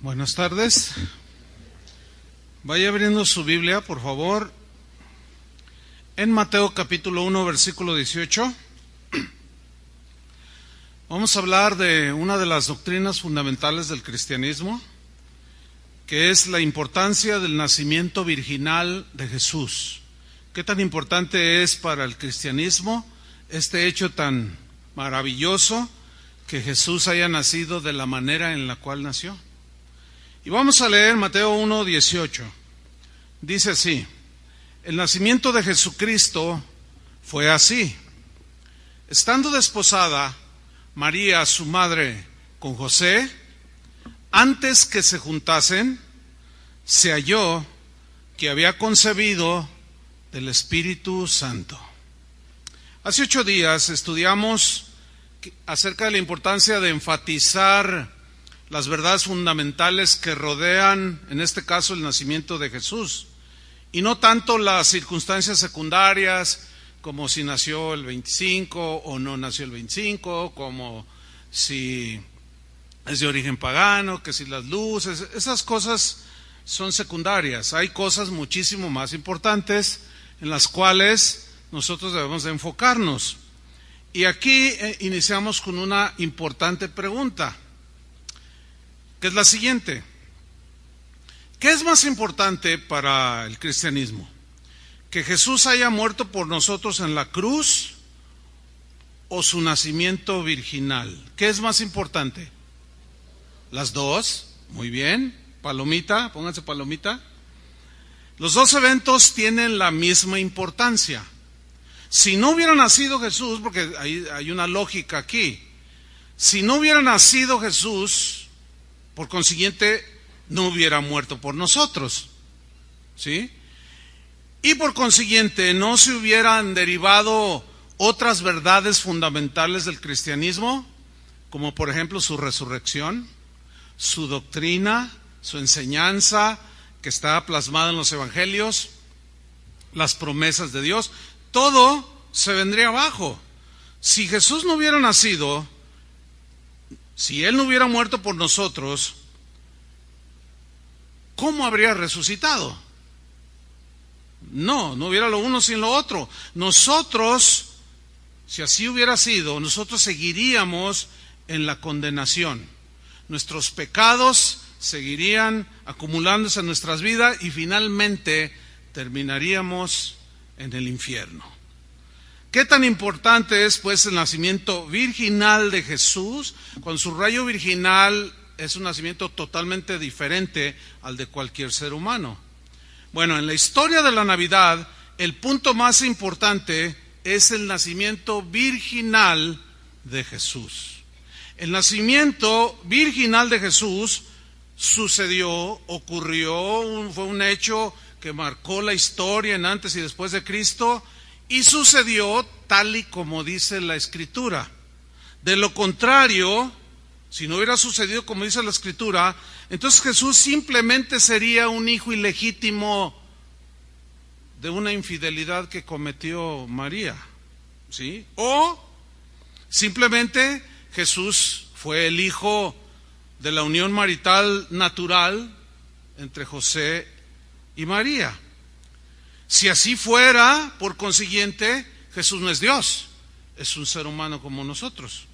Buenas tardes. Vaya abriendo su Biblia, por favor, en Mateo capítulo 1, versículo 18. Vamos a hablar de una de las doctrinas fundamentales del cristianismo, que es la importancia del nacimiento virginal de Jesús. ¿Qué tan importante es para el cristianismo este hecho tan maravilloso que Jesús haya nacido de la manera en la cual nació? Y vamos a leer Mateo 1, 18. Dice así: el nacimiento de Jesucristo fue así. Estando desposada María, su madre, con José, antes que se juntasen, se halló que había concebido del Espíritu Santo. Hace 8 días estudiamos acerca de la importancia de enfatizar las verdades fundamentales que rodean, en este caso, el nacimiento de Jesús, y no tanto las circunstancias secundarias, como si nació el 25 o no nació el 25, como si es de origen pagano, que si las luces, esas cosas son secundarias. Hay cosas muchísimo más importantes en las cuales nosotros debemos de enfocarnos. Y aquí iniciamos con una importante pregunta, que es la siguiente: ¿qué es más importante para el cristianismo? ¿Que Jesús haya muerto por nosotros en la cruz o su nacimiento virginal? ¿Qué es más importante? Las dos. Muy bien, palomita, pónganse palomita. Los dos eventos tienen la misma importancia. Si no hubiera nacido Jesús, porque hay una lógica aquí, si no hubiera nacido Jesús, por consiguiente, no hubiera muerto por nosotros, ¿sí? Y por consiguiente, no se hubieran derivado otras verdades fundamentales del cristianismo, como por ejemplo su resurrección, su doctrina, su enseñanza, que está plasmada en los evangelios, las promesas de Dios. Todo se vendría abajo. Si Jesús no hubiera nacido, si Él no hubiera muerto por nosotros, ¿cómo habría resucitado? No hubiera lo uno sin lo otro. Nosotros, si así hubiera sido, nosotros seguiríamos en la condenación. Nuestros pecados seguirían acumulándose en nuestras vidas y finalmente terminaríamos en el infierno. ¿Qué tan importante es, pues, el nacimiento virginal de Jesús? Con su rayo virginal es un nacimiento totalmente diferente al de cualquier ser humano. Bueno, en la historia de la Navidad, el punto más importante es el nacimiento virginal de Jesús. El nacimiento virginal de Jesús sucedió, ocurrió, fue un hecho que marcó la historia en antes y después de Cristo, y sucedió tal y como dice la Escritura. De lo contrario, si no hubiera sucedido como dice la Escritura, entonces Jesús simplemente sería un hijo ilegítimo de una infidelidad que cometió María, ¿sí? O simplemente Jesús fue el hijo de la unión marital natural entre José y María. Si así fuera, por consiguiente, Jesús no es Dios, es un ser humano como nosotros.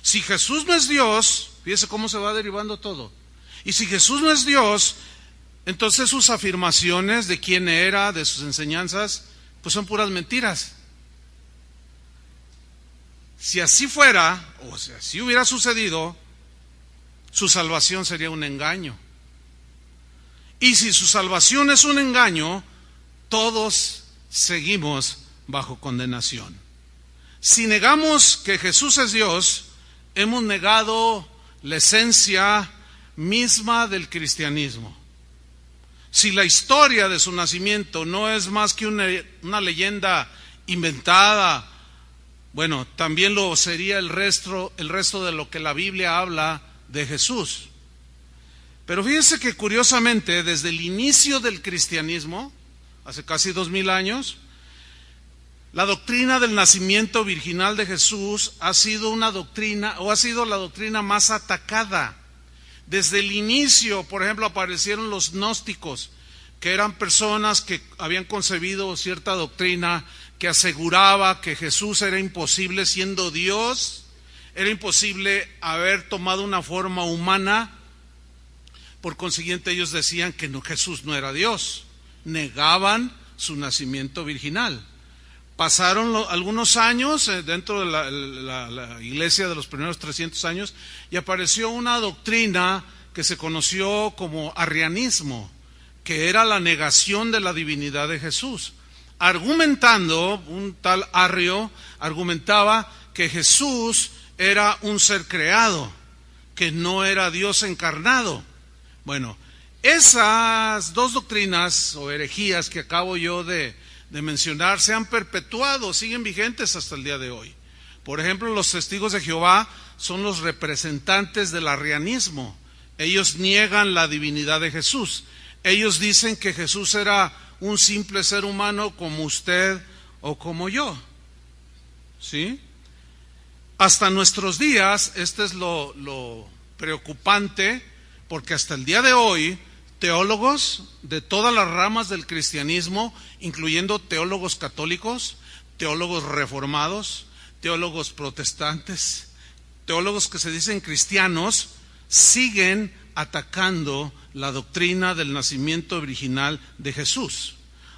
Si Jesús no es Dios, fíjese cómo se va derivando todo. Y si Jesús no es Dios, entonces sus afirmaciones de quién era, de sus enseñanzas, pues son puras mentiras. Si así fuera, o si así hubiera sucedido, su salvación sería un engaño. Y si su salvación es un engaño, todos seguimos bajo condenación. Si negamos que Jesús es Dios, hemos negado la esencia misma del cristianismo. Si la historia de su nacimiento no es más que una leyenda inventada, bueno, también lo sería el resto de lo que la Biblia habla de Jesús. Pero fíjense que curiosamente, desde el inicio del cristianismo, hace casi 2000 años, la doctrina del nacimiento virginal de Jesús ha sido una doctrina, o ha sido la doctrina más atacada. Desde el inicio, por ejemplo, aparecieron los gnósticos, que eran personas que habían concebido cierta doctrina que aseguraba que Jesús era imposible siendo Dios, era imposible haber tomado una forma humana. Por consiguiente, ellos decían que Jesús no era Dios, negaban su nacimiento virginal. Pasaron algunos años dentro de la iglesia de los primeros 300 años y apareció una doctrina que se conoció como arrianismo, que era la negación de la divinidad de Jesús. Argumentando, un tal Arrio argumentaba que Jesús era un ser creado, que no era Dios encarnado. Bueno, esas dos doctrinas o herejías que acabo yo de mencionar se han perpetuado, siguen vigentes hasta el día de hoy. Por ejemplo, los testigos de Jehová son los representantes del arrianismo. Ellos niegan la divinidad de Jesús. Ellos dicen que Jesús era un simple ser humano como usted o como yo. ¿Sí? Hasta nuestros días, este es lo preocupante, porque hasta el día de hoy, teólogos de todas las ramas del cristianismo, incluyendo teólogos católicos, teólogos reformados, teólogos protestantes, teólogos que se dicen cristianos, siguen atacando la doctrina del nacimiento virginal de Jesús.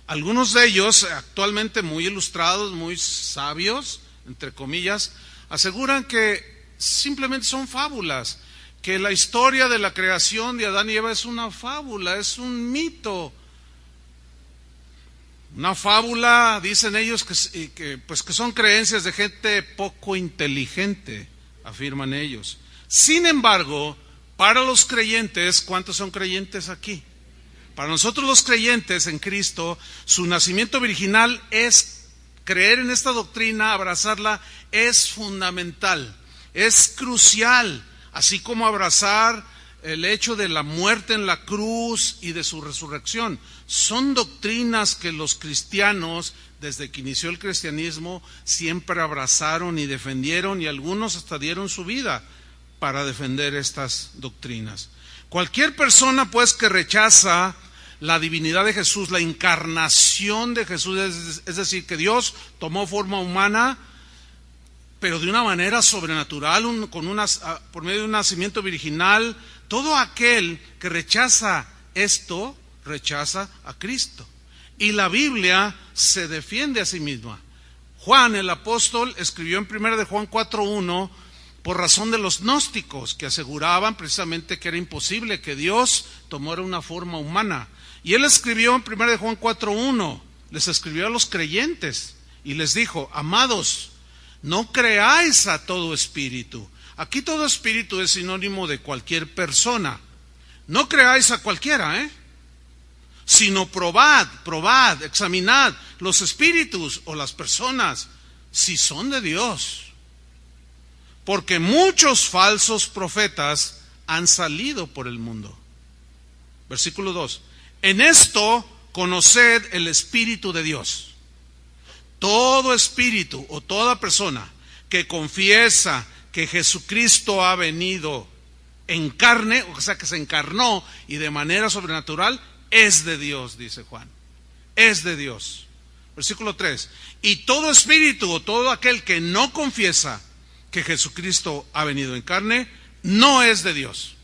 Algunos de ellos, actualmente muy ilustrados, muy sabios, entre comillas, aseguran que simplemente son fábulas, que la historia de la creación de Adán y Eva es una fábula, es un mito. Una fábula, dicen ellos, que son creencias de gente poco inteligente, afirman ellos. Sin embargo, para los creyentes, ¿cuántos son creyentes aquí? Para nosotros los creyentes en Cristo, su nacimiento virginal es creer en esta doctrina, abrazarla, es fundamental, es crucial, así como abrazar el hecho de la muerte en la cruz y de su resurrección. Son doctrinas que los cristianos, desde que inició el cristianismo, siempre abrazaron y defendieron, y algunos hasta dieron su vida para defender estas doctrinas. Cualquier persona pues que rechaza la divinidad de Jesús, la encarnación de Jesús, es decir, que Dios tomó forma humana, pero de una manera sobrenatural, por medio de un nacimiento virginal, todo aquel que rechaza esto, rechaza a Cristo. Y la Biblia se defiende a sí misma. Juan el apóstol escribió en 1 de Juan 4:1, por razón de los gnósticos, que aseguraban precisamente que era imposible que Dios tomara una forma humana. Y él escribió en 1 de Juan 4:1, les escribió a los creyentes y les dijo: amados, no creáis a todo espíritu. Aquí todo espíritu es sinónimo de cualquier persona. No creáis a cualquiera, sino probad, examinad los espíritus o las personas, si son de Dios. Porque muchos falsos profetas han salido por el mundo. Versículo 2. En esto conoced el Espíritu de Dios. Todo espíritu o toda persona que confiesa que Jesucristo ha venido en carne, o sea que se encarnó y de manera sobrenatural, es de Dios, dice Juan. Es de Dios. Versículo 3. Y todo espíritu o todo aquel que no confiesa que Jesucristo ha venido en carne, no es de Dios.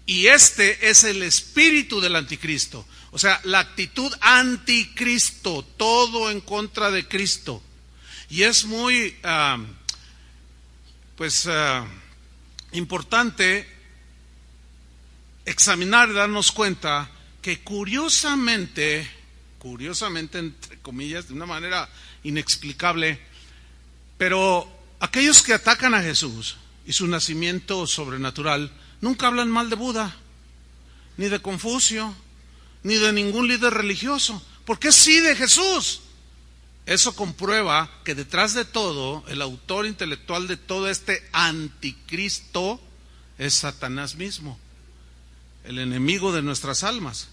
Y este es el espíritu del anticristo. O sea, la actitud anticristo, todo en contra de Cristo. Y es muy importante examinar y darnos cuenta que curiosamente, entre comillas, de una manera inexplicable, pero aquellos que atacan a Jesús y su nacimiento sobrenatural nunca hablan mal de Buda, ni de Confucio, ni de ningún líder religioso. ¿Por qué sí de Jesús? Eso comprueba que detrás de todo, el autor intelectual de todo este anticristo es Satanás mismo, el enemigo de nuestras almas.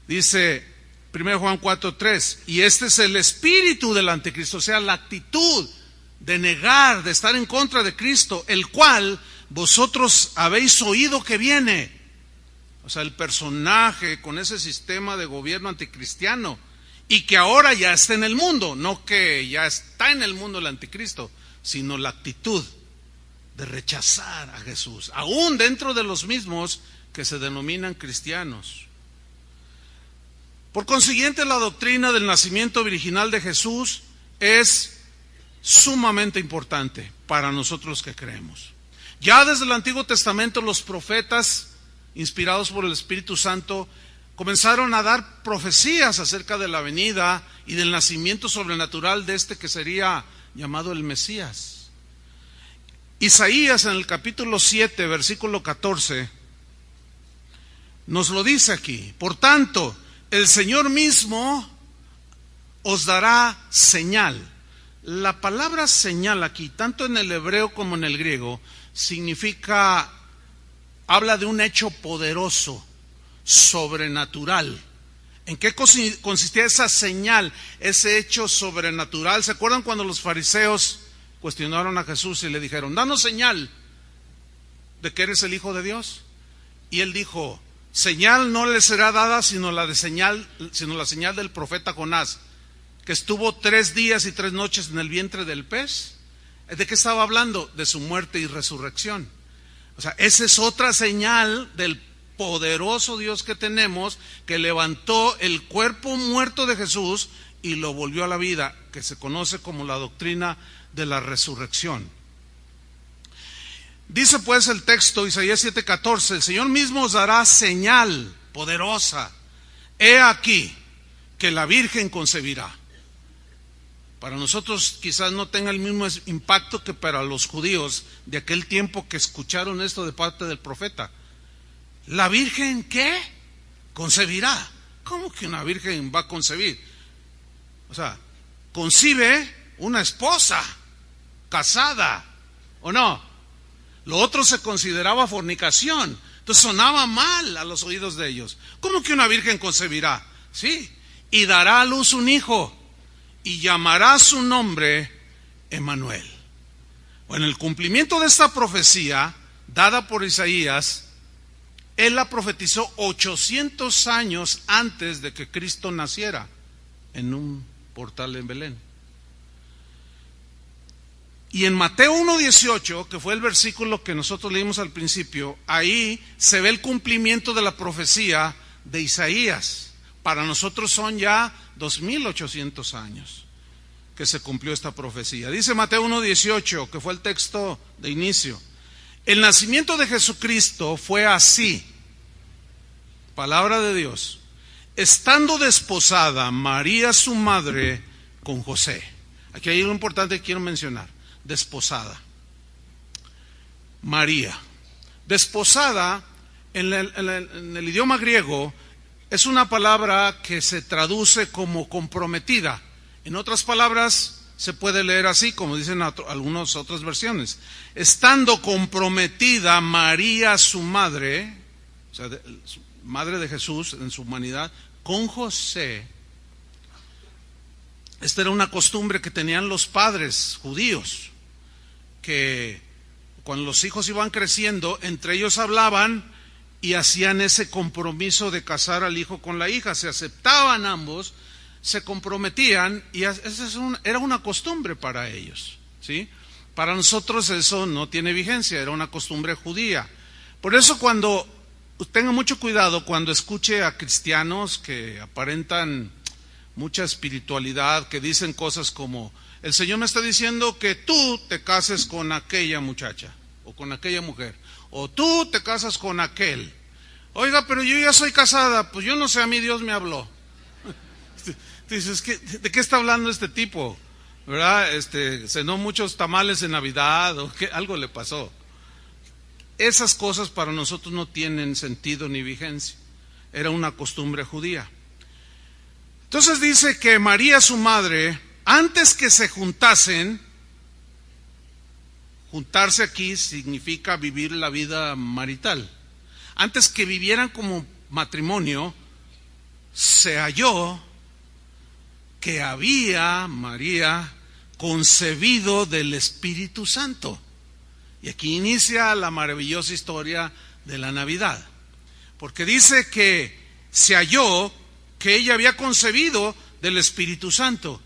Dice 1 Juan 4:3, y este es el espíritu del anticristo, o sea, la actitud de negar, de estar en contra de Cristo, el cual vosotros habéis oído que viene. O sea, el personaje con ese sistema de gobierno anticristiano y que ahora ya está en el mundo, no que ya está en el mundo el anticristo, sino la actitud de rechazar a Jesús, aún dentro de los mismos que se denominan cristianos. Por consiguiente, la doctrina del nacimiento virginal de Jesús es sumamente importante para nosotros que creemos. Ya desde el Antiguo Testamento los profetas, inspirados por el Espíritu Santo, comenzaron a dar profecías acerca de la venida y del nacimiento sobrenatural de este que sería llamado el Mesías. Isaías en el capítulo 7, versículo 14, nos lo dice aquí: por tanto, el Señor mismo os dará señal. La palabra señal aquí, tanto en el hebreo como en el griego, habla de un hecho poderoso, sobrenatural. ¿En qué consistía esa señal, ese hecho sobrenatural? ¿Se acuerdan cuando los fariseos cuestionaron a Jesús y le dijeron: danos señal de que eres el Hijo de Dios? Y él dijo: señal no le será dada sino la señal del profeta Jonás, que estuvo 3 días y 3 noches en el vientre del pez. ¿De qué estaba hablando? De su muerte y resurrección. O sea, esa es otra señal del poderoso Dios que tenemos, que levantó el cuerpo muerto de Jesús y lo volvió a la vida, que se conoce como la doctrina de la resurrección. Dice pues el texto, Isaías 7:14: el Señor mismo os dará señal poderosa. He aquí que la Virgen concebirá. Para nosotros quizás no tenga el mismo impacto que para los judíos de aquel tiempo que escucharon esto de parte del profeta. ¿La Virgen qué? Concebirá. ¿Cómo que una virgen va a concebir? O sea, concibe una esposa casada, ¿o no? Lo otro se consideraba fornicación. Entonces sonaba mal a los oídos de ellos. ¿Cómo que una virgen concebirá? Sí, y dará a luz un hijo, y llamará su nombre Emmanuel. Bueno, el cumplimiento de esta profecía dada por Isaías, él la profetizó 800 años antes de que Cristo naciera en un portal en Belén. Y en Mateo 1:18, que fue el versículo que nosotros leímos al principio, ahí se ve el cumplimiento de la profecía de Isaías. Para nosotros son ya 2800 años que se cumplió esta profecía. Dice Mateo 1:18, que fue el texto de inicio: el nacimiento de Jesucristo fue así, palabra de Dios, estando desposada María su madre con José. Aquí hay algo importante que quiero mencionar: desposada. María. Desposada en el idioma griego es una palabra que se traduce como comprometida. En otras palabras, se puede leer así, como dicen algunas otras versiones: estando comprometida María su madre, o sea, madre de Jesús en su humanidad, con José. Esta era una costumbre que tenían los padres judíos, que cuando los hijos iban creciendo, entre ellos hablaban y hacían ese compromiso de casar al hijo con la hija. Se aceptaban ambos, se comprometían, y esa era una costumbre para ellos, ¿sí? Para nosotros eso no tiene vigencia, era una costumbre judía. Por eso tenga mucho cuidado cuando escuche a cristianos que aparentan mucha espiritualidad, que dicen cosas como: el Señor me está diciendo que tú te cases con aquella muchacha o con aquella mujer, o tú te casas con aquel. Oiga, pero yo ya soy casada. Pues yo no sé, a mí Dios me habló. Dices, ¿de qué está hablando este tipo? ¿Verdad? Cenó muchos tamales en Navidad, o algo le pasó. Esas cosas para nosotros no tienen sentido ni vigencia. Era una costumbre judía. Entonces dice que María su madre, antes que se juntasen, juntarse aquí significa vivir la vida marital. Antes que vivieran como matrimonio, se halló que había María concebido del Espíritu Santo. Y aquí inicia la maravillosa historia de la Navidad, porque dice que se halló que ella había concebido del Espíritu Santo.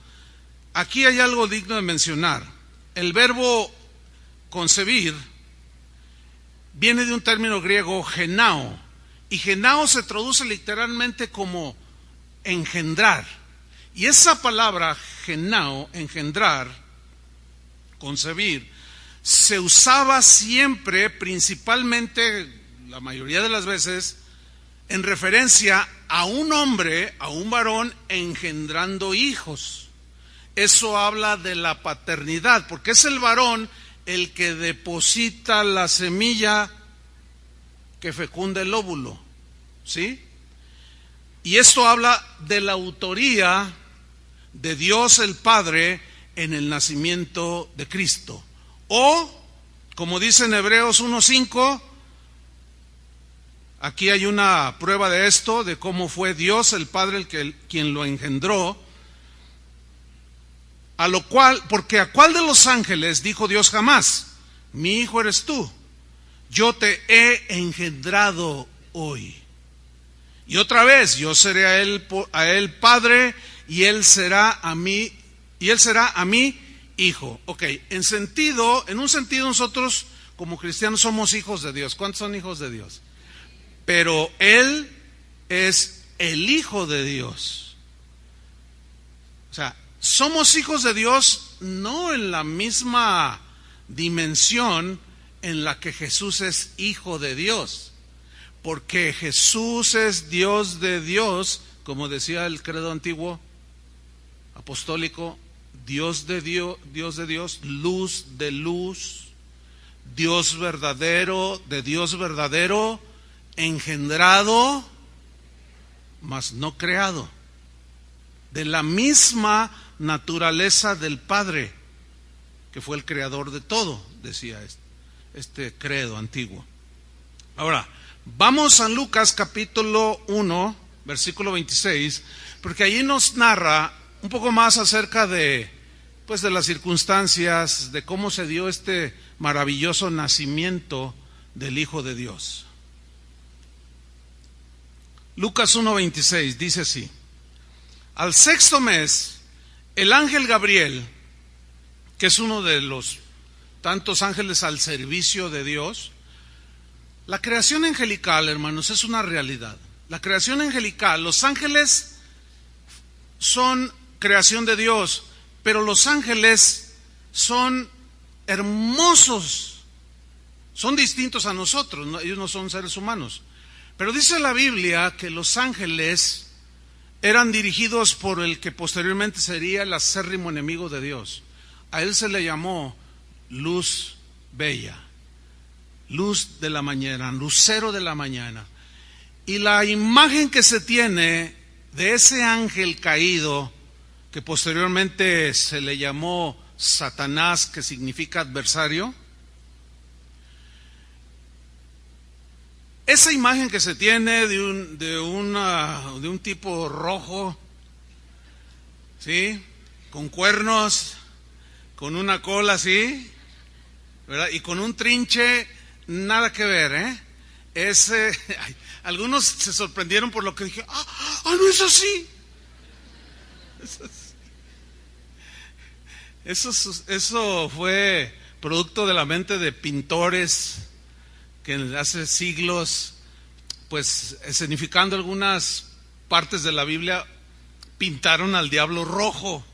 Aquí hay algo digno de mencionar. El verbo concebir viene de un término griego genao, y genao se traduce literalmente como engendrar. Y esa palabra genao, engendrar, concebir, se usaba siempre, principalmente, la mayoría de las veces, en referencia a un hombre, a un varón engendrando hijos. Eso habla de la paternidad, porque es el varón el que deposita la semilla que fecunda el óvulo, ¿sí? Y esto habla de la autoría de Dios el Padre en el nacimiento de Cristo. O, como dice en Hebreos 1:5, aquí hay una prueba de esto, de cómo fue Dios el Padre quien lo engendró. A lo cual, porque a cuál de los ángeles dijo Dios jamás: mi hijo eres tú, yo te he engendrado hoy. Y otra vez, yo seré a él padre, y él será a mí hijo. Ok, en un sentido nosotros como cristianos somos hijos de Dios. ¿Cuántos son hijos de Dios? Pero él es el Hijo de Dios. O sea, somos hijos de Dios no en la misma dimensión en la que Jesús es hijo de Dios, porque Jesús es Dios de Dios, como decía el credo antiguo apostólico, Dios de Dios, luz de luz, Dios verdadero de Dios verdadero, engendrado, mas no creado, de la misma naturaleza del Padre, que fue el creador de todo, decía este credo antiguo. Ahora, vamos a Lucas capítulo 1, versículo 26, porque allí nos narra un poco más acerca de las circunstancias, de cómo se dio este maravilloso nacimiento del Hijo de Dios. Lucas 1:26 dice así: al sexto mes, el ángel Gabriel, que es uno de los tantos ángeles al servicio de Dios. La creación angelical, hermanos, es una realidad. La creación angelical, los ángeles son creación de Dios, pero los ángeles son hermosos, son distintos a nosotros, ¿no? Ellos no son seres humanos. Pero dice la Biblia que los ángeles eran dirigidos por el que posteriormente sería el acérrimo enemigo de Dios. A él se le llamó luz bella, luz de la mañana, lucero de la mañana. Y la imagen que se tiene de ese ángel caído, que posteriormente se le llamó Satanás, que significa adversario, esa imagen que se tiene de un tipo rojo, ¿sí? Con cuernos, con una cola así, ¿verdad? Y con un trinche, nada que ver, ¿eh? Algunos se sorprendieron por lo que dije. No es así. Eso fue producto de la mente de pintores que hace siglos, pues escenificando algunas partes de la Biblia, pintaron al diablo rojo,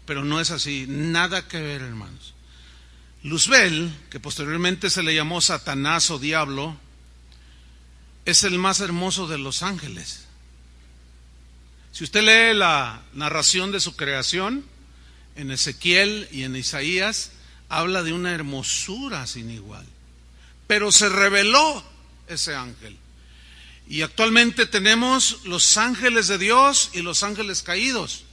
pero no es así, nada que ver, hermanos. Luzbel, que posteriormente se le llamó Satanás o diablo, es el más hermoso de los ángeles. Si usted lee la narración de su creación en Ezequiel y en Isaías, habla de una hermosura sin igual. Pero se reveló ese ángel. Y actualmente tenemos los ángeles de Dios y los ángeles caídos.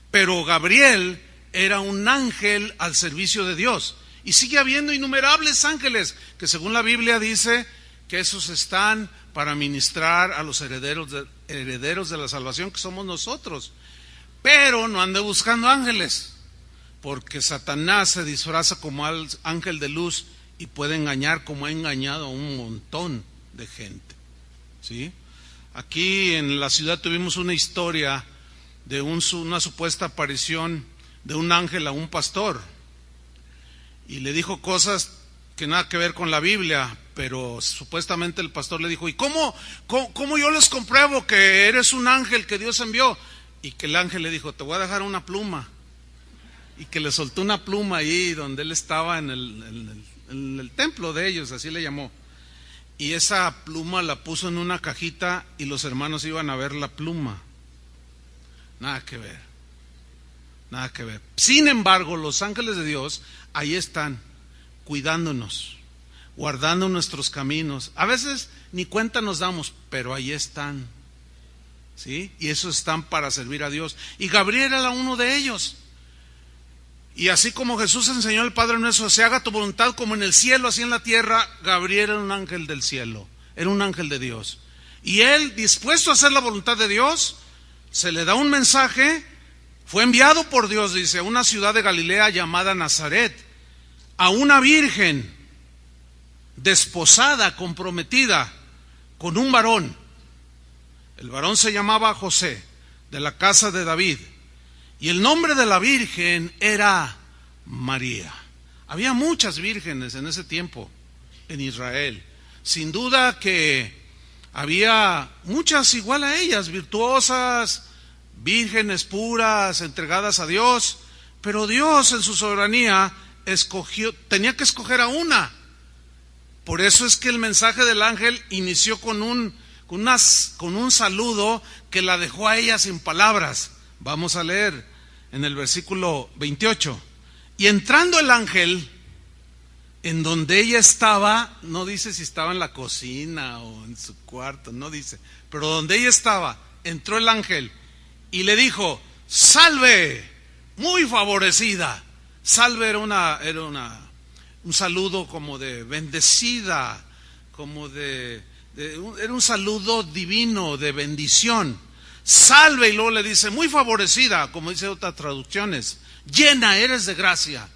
Pero Gabriel era un ángel al servicio de Dios. Y sigue habiendo innumerables ángeles que, según la Biblia, dice que esos están para ministrar a los herederos de la salvación, que somos nosotros. Pero no ande buscando ángeles, porque Satanás se disfraza como ángel de luz y puede engañar como ha engañado a un montón de gente, ¿sí? Aquí en la ciudad tuvimos una historia de una supuesta aparición de un ángel a un pastor y le dijo cosas que nada que ver con la Biblia, pero supuestamente el pastor le dijo: ¿y cómo yo les compruebo que eres un ángel que Dios envió? Y que el ángel le dijo: te voy a dejar una pluma. Y que le soltó una pluma ahí donde él estaba en el templo de ellos, así le llamó. Y esa pluma la puso en una cajita y los hermanos iban a ver la pluma. Nada que ver, nada que ver. Sin embargo, los ángeles de Dios ahí están, cuidándonos, guardando nuestros caminos. A veces ni cuenta nos damos, pero ahí están, ¿sí? Y esos están para servir a Dios. Y Gabriel era uno de ellos. Y así como Jesús enseñó al Padre nuestro: se haga tu voluntad como en el cielo, así en la tierra, Gabriel era un ángel del cielo, era un ángel de Dios. Y él, dispuesto a hacer la voluntad de Dios, se le da un mensaje. Fue enviado por Dios, dice, a una ciudad de Galilea llamada Nazaret, a una virgen desposada, comprometida con un varón. El varón se llamaba José, de la casa de David. Y el nombre de la virgen era María. Había muchas vírgenes en ese tiempo en Israel. Sin duda que había muchas igual a ellas, virtuosas, vírgenes puras, entregadas a Dios. Pero Dios en su soberanía tenía que escoger a una. Por eso es que el mensaje del ángel inició con un saludo que la dejó a ella sin palabras. Vamos a leer en el versículo 28. Y entrando el ángel en donde ella estaba, no dice si estaba en la cocina o en su cuarto, no dice, pero donde ella estaba, entró el ángel y le dijo: salve, muy favorecida. Salve era un saludo como de bendecida, como era un saludo divino de bendición. Salve, y luego le dice: muy favorecida, como dice otras traducciones, llena eres de gracia.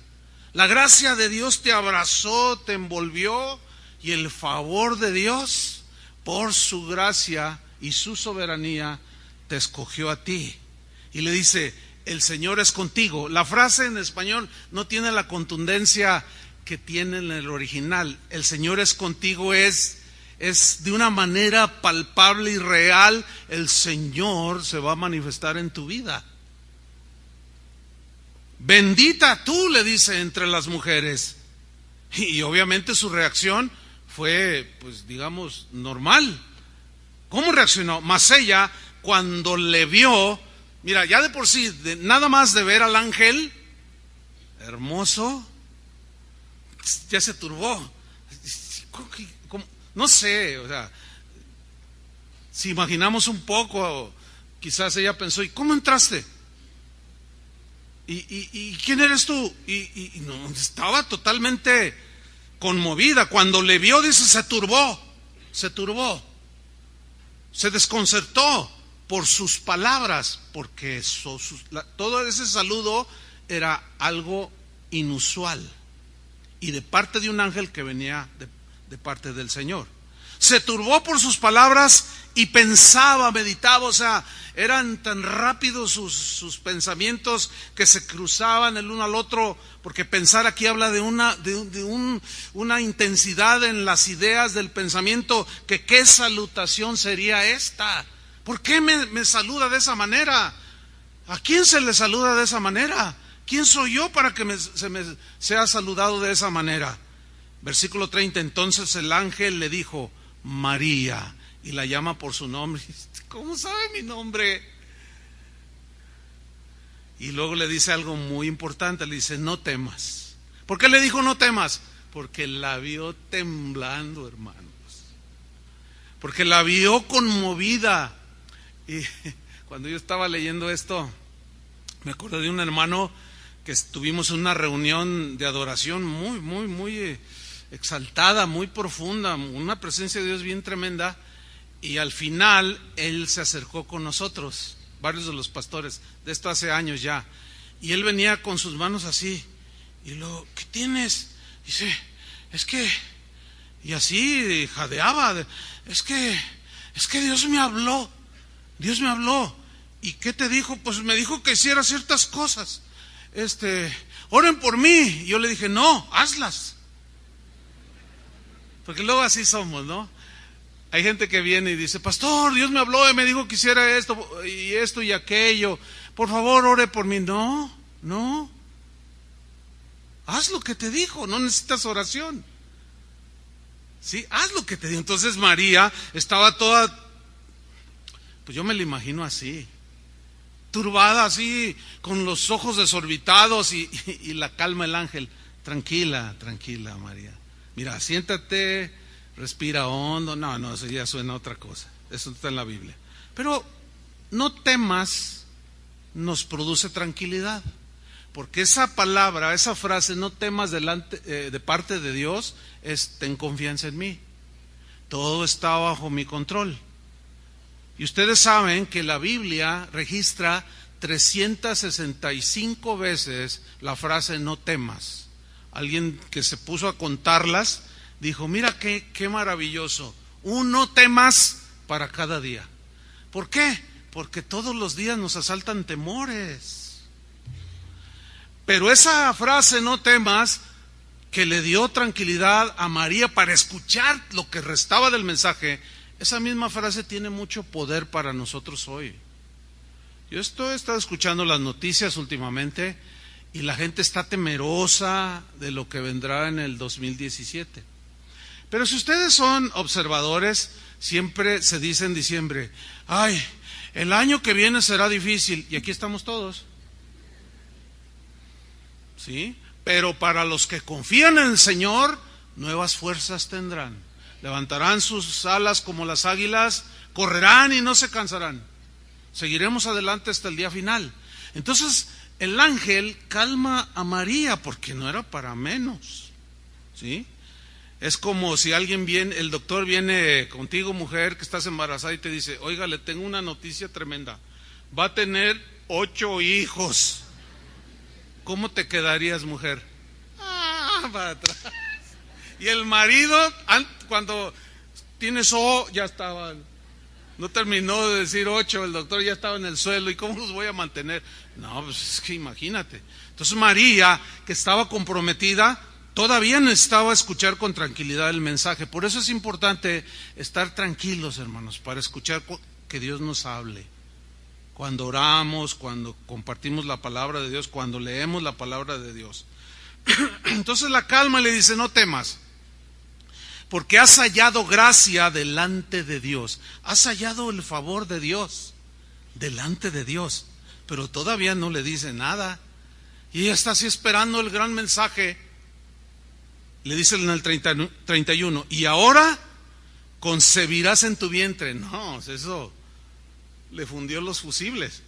La gracia de Dios te abrazó, te envolvió, y el favor de Dios, por su gracia y su soberanía, te escogió a ti. Y le dice: el Señor es contigo. La frase en español no tiene la contundencia que tiene en el original. El Señor es contigo es de una manera palpable y real. El Señor se va a manifestar en tu vida. Bendita tú, le dice, entre las mujeres. Y obviamente su reacción fue, pues digamos, normal. ¿Cómo reaccionó? Mas ella, cuando le vio, mira, ya de por sí, nada más de ver al ángel hermoso, ya se turbó. ¿Cómo? No sé, o sea, si imaginamos un poco, quizás ella pensó: ¿y cómo entraste? ¿Y quién eres tú? Y no, estaba totalmente conmovida. Cuando le vio, dice, se turbó, se desconcertó por sus palabras, porque todo ese saludo era algo inusual y de parte de un ángel que venía de parte del Señor. Se turbó por sus palabras y pensaba, meditaba, o sea, eran tan rápidos sus pensamientos que se cruzaban el uno al otro, porque pensar aquí habla de una intensidad en las ideas del pensamiento, que qué salutación sería esta. ¿Por qué me saluda de esa manera? ¿A quién se le saluda de esa manera? ¿Quién soy yo para que se me sea saludado de esa manera? Versículo 30, entonces el ángel le dijo: María, y la llama por su nombre. ¿Cómo sabe mi nombre? Y luego le dice algo muy importante, le dice: no temas. ¿Por qué le dijo no temas? Porque la vio temblando, hermanos. Porque la vio conmovida. Y cuando yo estaba leyendo esto, me acordé de un hermano que estuvimos en una reunión de adoración muy exaltada, muy profunda, una presencia de Dios bien tremenda, y al final él se acercó con nosotros, varios de los pastores, de esto hace años ya, y él venía con sus manos así, y luego: ¿qué tienes? Dice: es que, y así jadeaba, es que Dios me habló. ¿Y qué te dijo? Pues me dijo que hiciera ciertas cosas. Oren por mí. Y yo le dije, no, hazlas. Porque luego así somos, ¿no? Hay gente que viene y dice, pastor, Dios me habló y me dijo que hiciera esto y aquello. Por favor, ore por mí. No. Haz lo que te dijo, no necesitas oración. Sí, haz lo que te dijo. Entonces María estaba toda, pues yo me la imagino así, turbada así, con los ojos desorbitados y la calma el ángel. Tranquila, María. Mira, siéntate, respira hondo. No, eso ya suena a otra cosa. Eso está en la Biblia. Pero no temas nos produce tranquilidad. Porque esa palabra, esa frase, no temas de parte de Dios, es ten confianza en mí. Todo está bajo mi control. Y ustedes saben que la Biblia registra 365 veces la frase no temas. Alguien que se puso a contarlas dijo, mira qué maravilloso, un no temas para cada día. ¿Por qué? Porque todos los días nos asaltan temores. Pero esa frase no temas, que le dio tranquilidad a María para escuchar lo que restaba del mensaje, esa misma frase tiene mucho poder para nosotros hoy. Yo he estado escuchando las noticias últimamente y la gente está temerosa de lo que vendrá en el 2017. Pero si ustedes son observadores, siempre se dice en diciembre, ay, el año que viene será difícil, y aquí estamos todos. ¿Sí? Pero para los que confían en el Señor, nuevas fuerzas tendrán. Levantarán sus alas como las águilas, correrán y no se cansarán. Seguiremos adelante hasta el día final. Entonces, el ángel calma a María porque no era para menos. ¿Sí? Es como si alguien viene, el doctor viene contigo, mujer, que estás embarazada y te dice, oiga, le tengo una noticia tremenda. Va a tener 8 hijos. ¿Cómo te quedarías, mujer? Para atrás. Y el marido, cuando tienes ya estaba, no terminó de decir 8, el doctor ya estaba en el suelo, ¿y cómo los voy a mantener? No, pues es que imagínate. Entonces María, que estaba comprometida, todavía necesitaba escuchar con tranquilidad el mensaje. Por eso es importante estar tranquilos, hermanos, para escuchar que Dios nos hable. Cuando oramos, cuando compartimos la palabra de Dios, cuando leemos la palabra de Dios. Entonces la calma le dice, no temas, porque has hallado gracia delante de Dios. Has hallado el favor de Dios delante de Dios, pero todavía no le dice nada. Y ella está así esperando el gran mensaje. Le dice en el 31, y ahora concebirás en tu vientre. No, eso le fundió los fusibles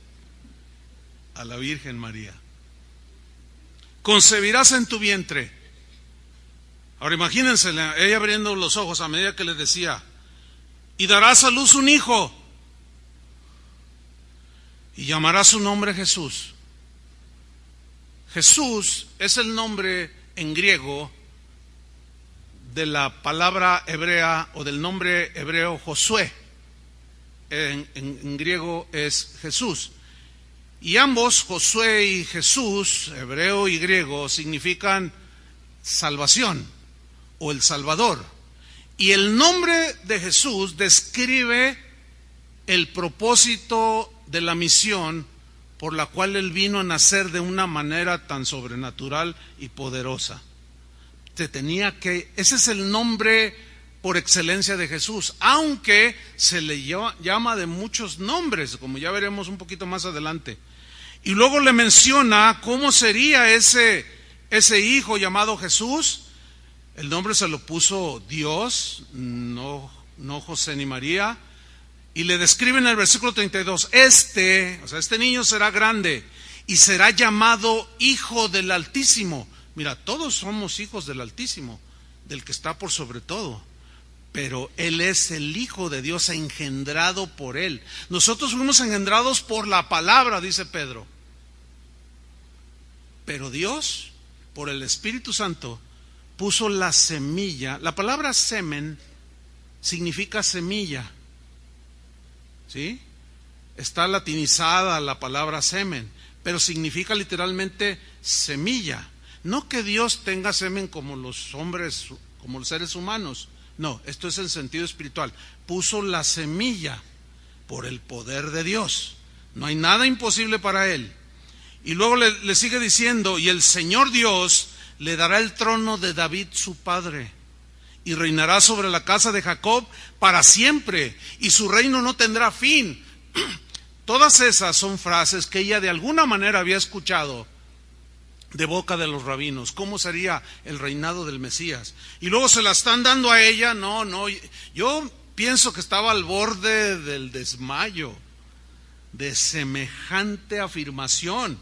a la Virgen María. Concebirás en tu vientre. Ahora imagínense, ella abriendo los ojos a medida que le decía, y darás a luz un hijo, y llamarás su nombre Jesús. Jesús es el nombre en griego de la palabra hebrea o del nombre hebreo Josué. En griego es Jesús. Y ambos, Josué y Jesús, hebreo y griego, significan salvación o el Salvador. Y el nombre de Jesús describe el propósito de la misión por la cual Él vino a nacer de una manera tan sobrenatural y poderosa. Ese es el nombre por excelencia de Jesús, aunque se le llama de muchos nombres, como ya veremos un poquito más adelante. Y luego le menciona cómo sería ese hijo llamado Jesús. El nombre se lo puso Dios, no José ni María. Y le describe en el versículo 32, este niño será grande y será llamado Hijo del Altísimo. Mira, todos somos hijos del Altísimo, del que está por sobre todo. Pero Él es el Hijo de Dios engendrado por Él. Nosotros fuimos engendrados por la palabra, dice Pedro. Pero Dios, por el Espíritu Santo, puso la semilla. La palabra semen significa semilla, ¿sí? Está latinizada la palabra semen, pero significa literalmente semilla. No que Dios tenga semen como los hombres, como los seres humanos. No, esto es en sentido espiritual. Puso la semilla por el poder de Dios. No hay nada imposible para Él. Y luego le sigue diciendo, y el Señor Dios le dará el trono de David su padre, y reinará sobre la casa de Jacob para siempre, y su reino no tendrá fin. Todas esas son frases que ella de alguna manera había escuchado de boca de los rabinos. ¿Cómo sería el reinado del Mesías? Y luego se la están dando a ella. No, yo pienso que estaba al borde del desmayo de semejante afirmación.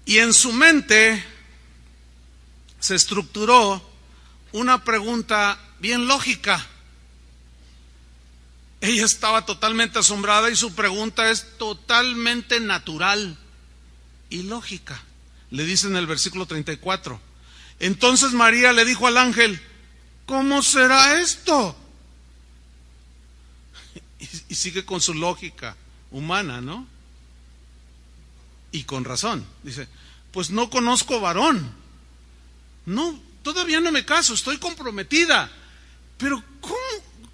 Y en su mente se estructuró una pregunta bien lógica. Ella estaba totalmente asombrada y su pregunta es totalmente natural y lógica. Le dice en el versículo 34. Entonces María le dijo al ángel, ¿cómo será esto? Y sigue con su lógica humana, ¿no? Y con razón. Dice, pues no conozco varón. No, todavía no me caso, estoy comprometida. Pero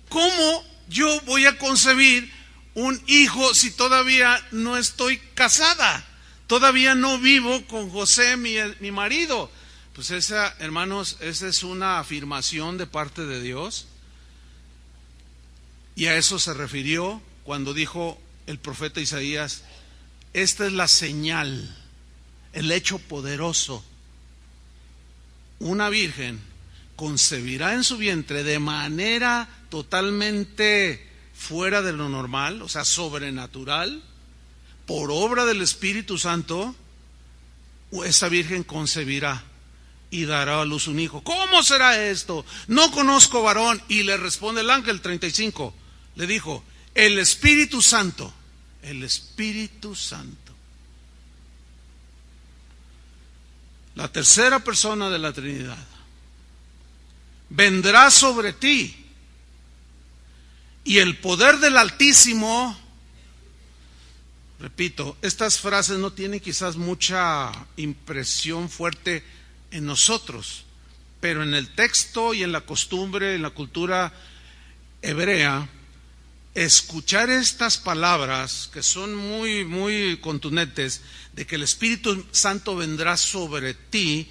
¿cómo yo voy a concebir un hijo si todavía no estoy casada? Todavía no vivo con José, mi marido. Pues esa, hermanos, esa es una afirmación de parte de Dios. Y a eso se refirió cuando dijo el profeta Isaías, esta es la señal, el hecho poderoso. Una virgen concebirá en su vientre de manera totalmente fuera de lo normal, o sea, sobrenatural, por obra del Espíritu Santo. Esa virgen concebirá y dará a luz un hijo. ¿Cómo será esto? No conozco varón. Y le responde el ángel 35, le dijo, el Espíritu Santo, la tercera persona de la Trinidad, vendrá sobre ti, y el poder del Altísimo. Repito, estas frases no tienen quizás mucha impresión fuerte en nosotros, pero en el texto y en la costumbre, en la cultura hebrea, escuchar estas palabras que son muy, muy contundentes, de que el Espíritu Santo vendrá sobre ti,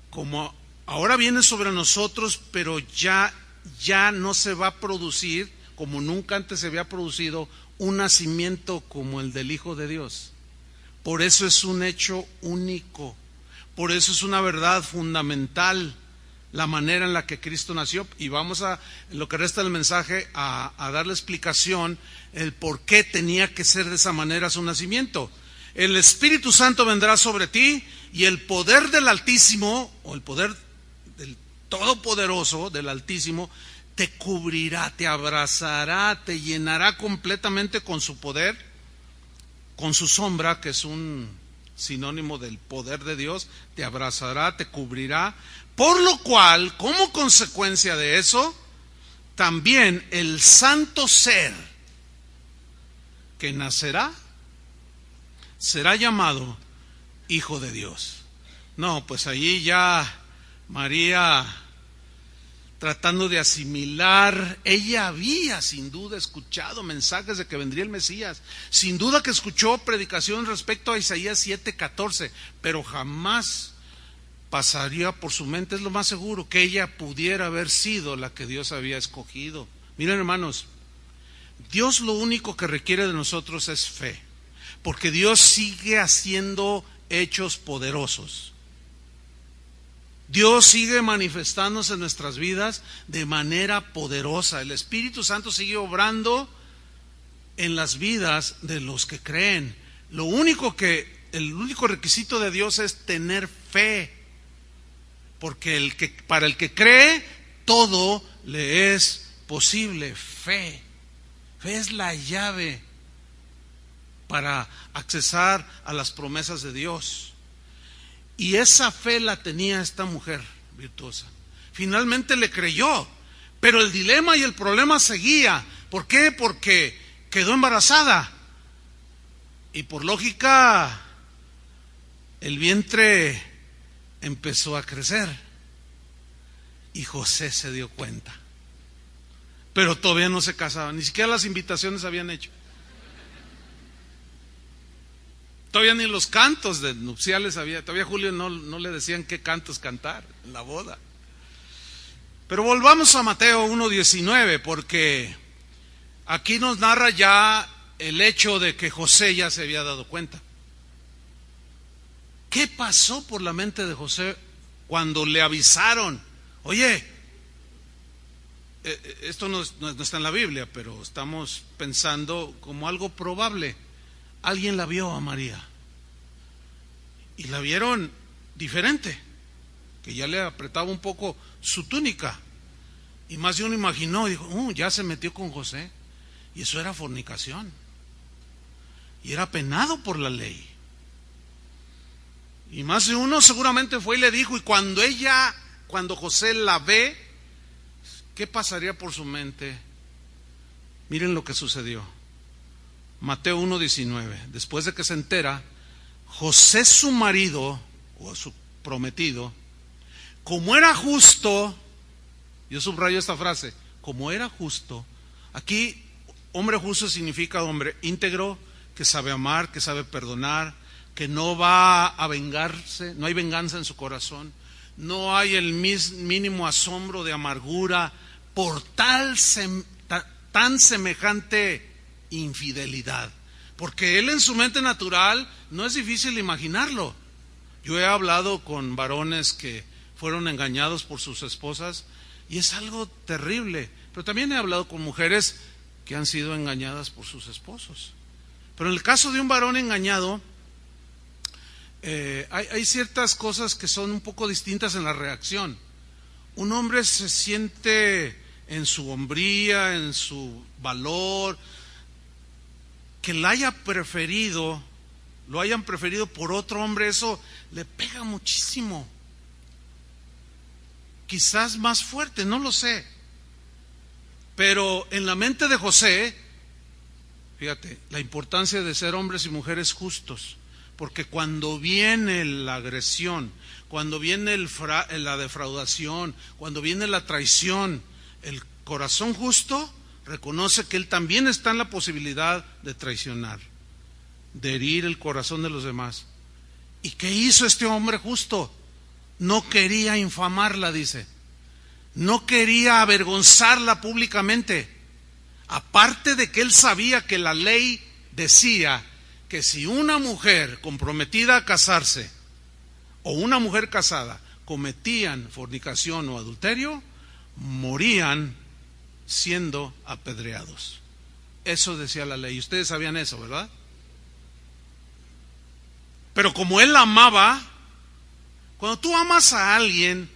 como ahora viene sobre nosotros, pero ya no se va a producir, como nunca antes se había producido, un nacimiento como el del Hijo de Dios. Por eso es un hecho único, por eso es una verdad fundamental, la manera en la que Cristo nació. Y vamos a, en lo que resta del mensaje, a darle explicación el por qué tenía que ser de esa manera su nacimiento. El Espíritu Santo vendrá sobre ti, y el poder del Altísimo, o el poder del Todopoderoso, del Altísimo, te cubrirá, te abrazará, te llenará completamente con su poder, con su sombra, que es un sinónimo del poder de Dios. Te abrazará, te cubrirá, por lo cual, como consecuencia de eso, también el santo ser que nacerá será llamado Hijo de Dios. No, pues allí ya María, tratando de asimilar, ella había sin duda escuchado mensajes de que vendría el Mesías, sin duda que escuchó predicación respecto a Isaías 7:14, pero jamás pasaría por su mente, es lo más seguro, que ella pudiera haber sido la que Dios había escogido. Miren, hermanos, Dios lo único que requiere de nosotros es fe, porque Dios sigue haciendo hechos poderosos. Dios sigue manifestándose en nuestras vidas de manera poderosa. El Espíritu Santo sigue obrando en las vidas de los que creen. El único requisito de Dios es tener fe, porque para el que cree todo le es posible. Fe es la llave para accesar a las promesas de Dios. Y esa fe la tenía esta mujer, virtuosa. Finalmente le creyó, pero el dilema y el problema seguía. ¿Por qué? Porque quedó embarazada. Y por lógica, el vientre empezó a crecer. Y José se dio cuenta. Pero todavía no se casaban, ni siquiera las invitaciones habían hecho. Todavía ni los cantos de nupciales había. Todavía Julio no le decían qué cantos cantar en la boda. Pero volvamos a Mateo 1:19, porque aquí nos narra ya el hecho de que José ya se había dado cuenta. ¿Qué pasó por la mente de José cuando le avisaron? Oye, esto no está en la Biblia, pero estamos pensando como algo probable. Alguien la vio a María y la vieron diferente, que ya le apretaba un poco su túnica, y más de uno imaginó, dijo, ya se metió con José, y eso era fornicación, y era penado por la ley. Y más de uno seguramente fue y le dijo, y cuando José la ve, ¿qué pasaría por su mente? Miren lo que sucedió. Mateo 1:19. Después de que se entera, José su marido, o su prometido, como era justo, yo subrayo esta frase, como era justo. Aquí, hombre justo significa hombre íntegro, que sabe amar, que sabe perdonar, que no va a vengarse, no hay venganza en su corazón, no hay el mínimo asombro de amargura por tan semejante infidelidad. Porque él en su mente natural no es difícil imaginarlo. Yo he hablado con varones que fueron engañados por sus esposas y es algo terrible. Pero también he hablado con mujeres que han sido engañadas por sus esposos. Pero en el caso de un varón engañado, hay ciertas cosas que son un poco distintas en la reacción. Un hombre se siente en su hombría, en su valor, que lo hayan preferido por otro hombre, eso le pega muchísimo. Quizás más fuerte, no lo sé. Pero en la mente de José, fíjate, la importancia de ser hombres y mujeres justos. Porque cuando viene la agresión, cuando viene la defraudación, cuando viene la traición, el corazón justo reconoce que él también está en la posibilidad de traicionar, de herir el corazón de los demás. ¿Y qué hizo este hombre justo? No quería infamarla, dice. No quería avergonzarla públicamente. Aparte de que él sabía que la ley decía que si una mujer comprometida a casarse o una mujer casada cometían fornicación o adulterio, morían siendo apedreados. Eso decía la ley. Ustedes sabían eso, ¿verdad? Pero como él la amaba, cuando tú amas a alguien,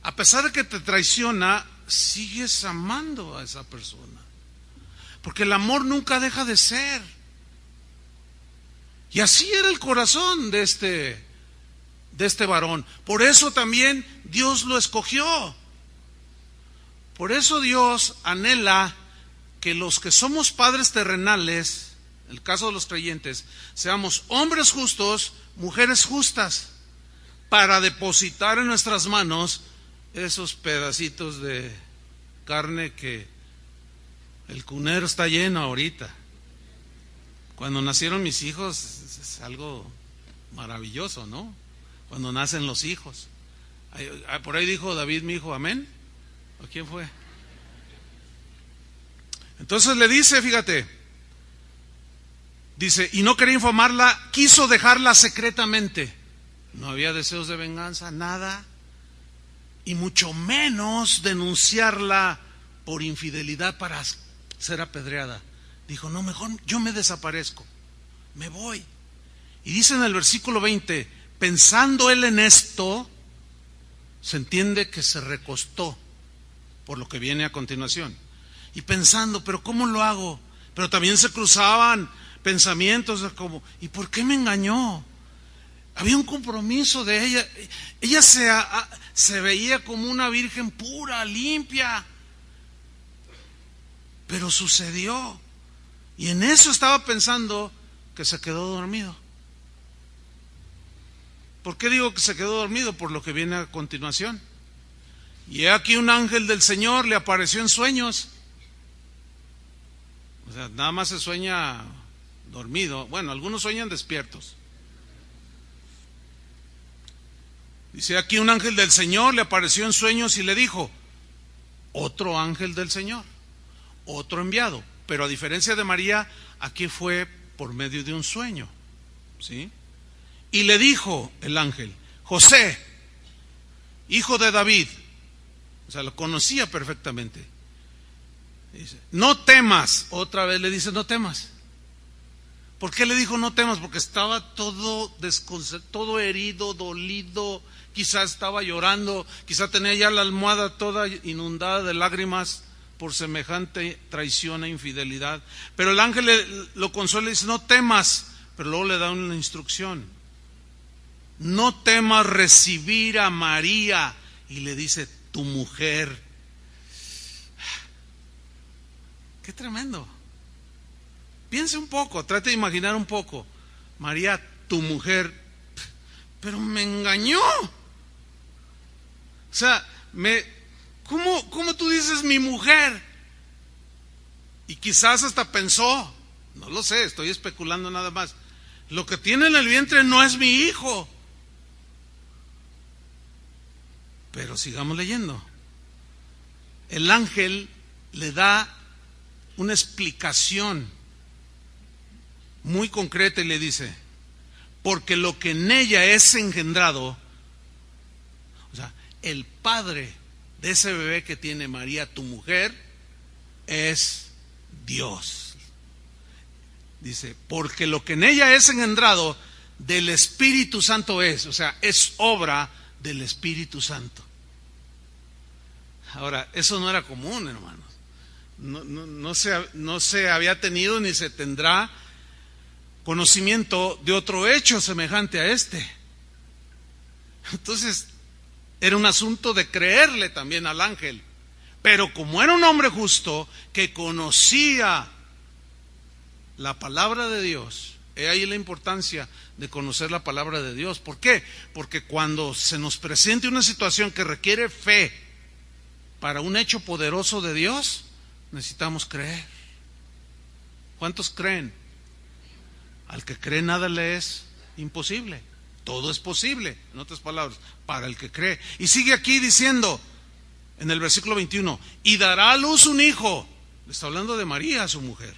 a pesar de que te traiciona, sigues amando a esa persona. Porque el amor nunca deja de ser. Y así era el corazón de este varón. Por eso también Dios lo escogió. Por eso Dios anhela que los que somos padres terrenales, en el caso de los creyentes, seamos hombres justos, mujeres justas, para depositar en nuestras manos esos pedacitos de carne que el cunero está lleno ahorita. Cuando nacieron mis hijos es algo maravilloso, ¿no? Cuando nacen los hijos. Por ahí dijo David, mi hijo, amén. ¿O quién fue? Entonces le dice, fíjate, dice, y no quería infamarla, quiso dejarla secretamente. No había deseos de venganza, nada, y mucho menos denunciarla por infidelidad para ser apedreada. Dijo, no, mejor yo me desaparezco, me voy. Y dice en el versículo 20, pensando él en esto, se entiende que se recostó, por lo que viene a continuación. Y pensando, pero ¿cómo lo hago? Pero también se cruzaban pensamientos como, ¿y por qué me engañó? Había un compromiso de ella. Ella se veía como una virgen pura, limpia. Pero sucedió. Y en eso estaba pensando que se quedó dormido. ¿Por qué digo que se quedó dormido? Por lo que viene a continuación. Y he aquí un ángel del Señor le apareció en sueños. O sea, nada más se sueña dormido. Bueno, algunos sueñan despiertos. Dice, aquí un ángel del Señor le apareció en sueños y le dijo, otro ángel del Señor, otro enviado. Pero a diferencia de María, aquí fue por medio de un sueño, ¿sí? Y le dijo el ángel, José, hijo de David, o sea, lo conocía perfectamente. Dice, no temas, otra vez le dice, no temas. ¿Por qué le dijo no temas? Porque estaba todo todo herido, dolido, quizás estaba llorando, quizás tenía ya la almohada toda inundada de lágrimas por semejante traición e infidelidad. Pero el ángel lo consuela y dice, no temas, pero luego le da una instrucción. No temas recibir a María, y le dice, tu mujer. Qué tremendo. Piense un poco, trate de imaginar un poco. María, tu mujer, pero me engañó. O sea, ¿cómo tú dices mi mujer? Y quizás hasta pensó, no lo sé, estoy especulando nada más, lo que tiene en el vientre no es mi hijo. Pero sigamos leyendo. El ángel le da una explicación muy concreta y le dice, porque lo que en ella es engendrado, o sea, el padre de ese bebé que tiene María, tu mujer, es Dios. Dice, porque lo que en ella es engendrado del Espíritu Santo es, o sea, es obra del Espíritu Santo. Ahora, eso no era común, hermanos. No se había tenido ni se tendrá conocimiento de otro hecho semejante a este. Entonces, era un asunto de creerle también al ángel. Pero como era un hombre justo que conocía la palabra de Dios, he ahí la importancia de conocer la palabra de Dios. ¿Por qué? Porque cuando se nos presente una situación que requiere fe para un hecho poderoso de Dios, necesitamos creer. ¿Cuántos creen? Al que cree nada le es imposible. Todo es posible, en otras palabras, para el que cree. Y sigue aquí diciendo, en el versículo 21, y dará a luz un hijo. Le está hablando de María, su mujer.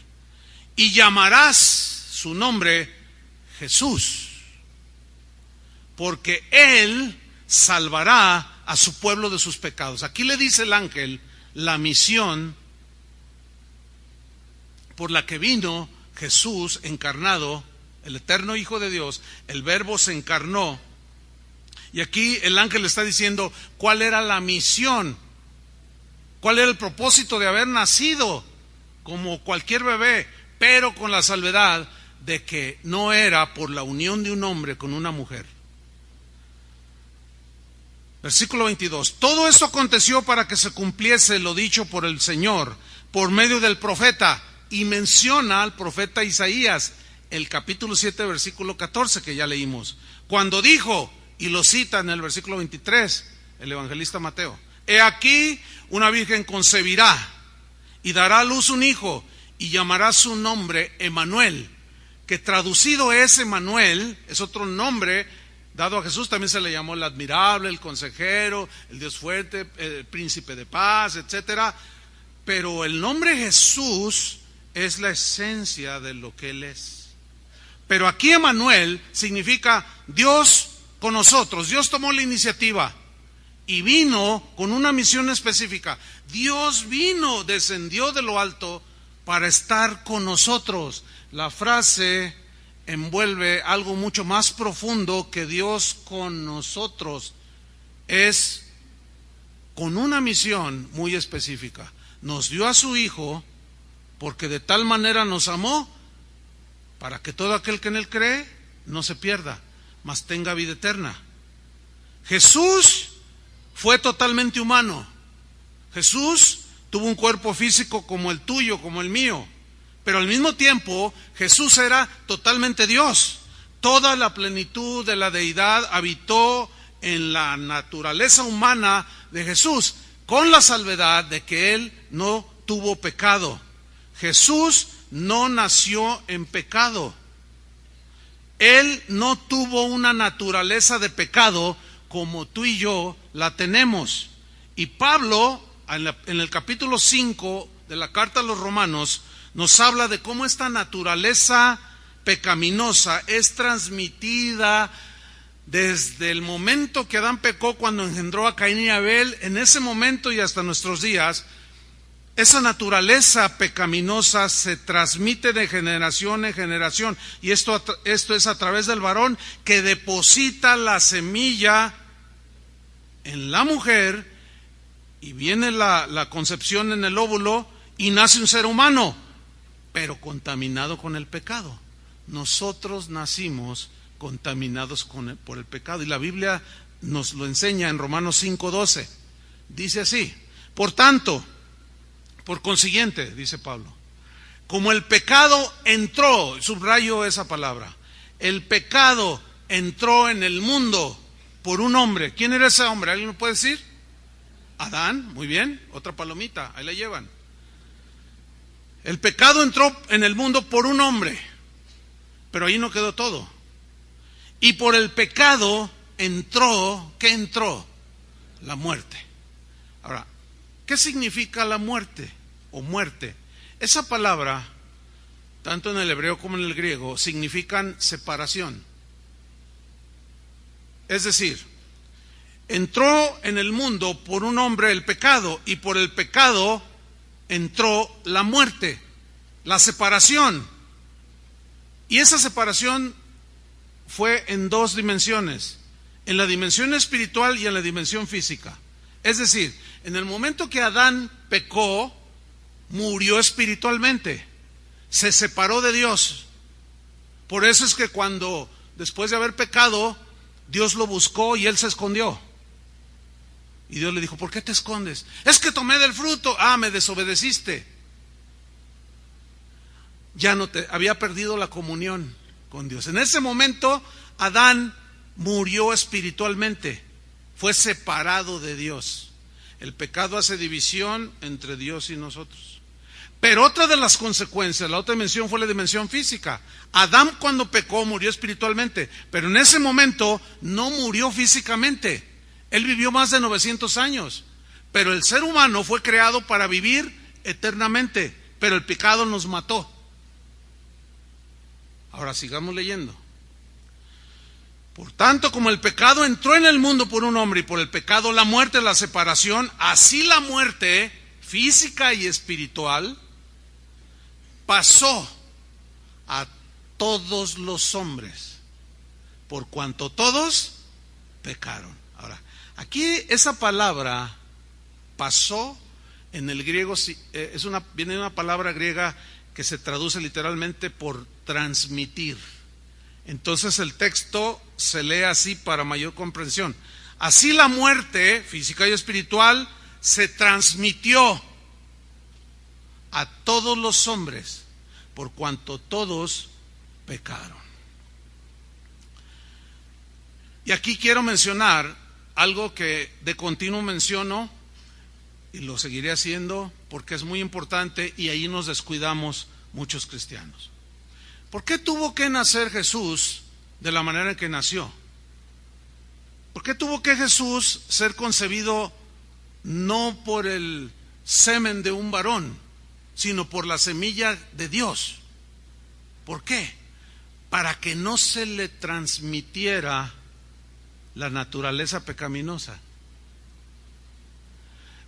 Y llamarás su nombre Jesús, porque él salvará a su pueblo de sus pecados. Aquí le dice el ángel la misión por la que vino Jesús encarnado, el eterno Hijo de Dios. El Verbo se encarnó. Y aquí el ángel le está diciendo cuál era la misión, cuál era el propósito de haber nacido como cualquier bebé, pero con la salvedad de que no era por la unión de un hombre con una mujer. Versículo 22. Todo esto aconteció para que se cumpliese lo dicho por el Señor por medio del profeta. Y menciona al profeta Isaías, el capítulo 7, versículo 14, que ya leímos. Cuando dijo, y lo cita en el versículo 23, el evangelista Mateo: he aquí una virgen concebirá y dará a luz un hijo y llamará su nombre Emmanuel, que traducido es Emmanuel, es otro nombre dado a Jesús. También se le llamó el admirable, el consejero, el Dios fuerte, el príncipe de paz, etcétera. Pero el nombre Jesús es la esencia de lo que Él es. Pero aquí Emmanuel significa Dios con nosotros. Dios tomó la iniciativa y vino con una misión específica. Dios vino, descendió de lo alto para estar con nosotros. La frase envuelve algo mucho más profundo que Dios con nosotros. Es con una misión muy específica. Nos dio a su Hijo porque de tal manera nos amó para que todo aquel que en Él cree no se pierda, mas tenga vida eterna. Jesús fue totalmente humano. Jesús tuvo un cuerpo físico como el tuyo, como el mío, pero al mismo tiempo Jesús era totalmente Dios. Toda la plenitud de la deidad habitó en la naturaleza humana de Jesús, con la salvedad de que Él no tuvo pecado. Jesús no nació en pecado. Él no tuvo una naturaleza de pecado como tú y yo la tenemos. Y Pablo, en el capítulo 5 de la carta a los Romanos, nos habla de cómo esta naturaleza pecaminosa es transmitida desde el momento que Adán pecó, cuando engendró a Caín y Abel. En ese momento y hasta nuestros días, esa naturaleza pecaminosa se transmite de generación en generación, y esto es a través del varón que deposita la semilla en la mujer, y viene la concepción en el óvulo y nace un ser humano, pero contaminado con el pecado. Nosotros nacimos contaminados por el pecado, y la Biblia nos lo enseña en Romanos 5:12. Dice así: por tanto, por consiguiente, dice Pablo, como el pecado entró, subrayo esa palabra, el pecado entró en el mundo por un hombre. ¿Quién era ese hombre? ¿Alguien me puede decir? Adán. Muy bien, otra palomita, ahí la llevan. El pecado entró en el mundo por un hombre, pero ahí no quedó todo. Y por el pecado entró, ¿qué entró? La muerte. Ahora, ¿qué significa la muerte o muerte? Esa palabra, tanto en el hebreo como en el griego, significan separación. Es decir, entró en el mundo por un hombre el pecado, y por el pecado entró la muerte, la separación. Y esa separación fue en dos dimensiones: en la dimensión espiritual y en la dimensión física. Es decir, en el momento que Adán pecó, murió espiritualmente, se separó de Dios. Por eso es que cuando, después de haber pecado, Dios lo buscó y él se escondió. Y Dios le dijo: ¿por qué te escondes? Es que tomé del fruto. Ah, me desobedeciste. Había perdido la comunión con Dios. En ese momento, Adán murió espiritualmente, fue separado de Dios. El pecado hace división entre Dios y nosotros. Pero otra de las consecuencias, la otra dimensión, fue la dimensión física. Adán, cuando pecó, murió espiritualmente, pero en ese momento no murió físicamente. Él vivió más de 900 años, pero el ser humano fue creado para vivir eternamente, pero el pecado nos mató. Ahora sigamos leyendo. Por tanto, como el pecado entró en el mundo por un hombre, y por el pecado la muerte, la separación, así la muerte física y espiritual pasó a todos los hombres, por cuanto todos pecaron. Ahora, aquí esa palabra pasó, en el griego viene de una palabra griega que se traduce literalmente por transmitir. Entonces el texto se lee así para mayor comprensión: así la muerte física y espiritual se transmitió a todos los hombres, por cuanto todos pecaron. Y aquí quiero mencionar algo que de continuo menciono, y lo seguiré haciendo porque es muy importante, y ahí nos descuidamos muchos cristianos. ¿Por qué tuvo que nacer Jesús de la manera en que nació? ¿Por qué tuvo que Jesús ser concebido no por el semen de un varón, sino por la semilla de Dios? ¿Por qué? Para que no se le transmitiera la naturaleza pecaminosa.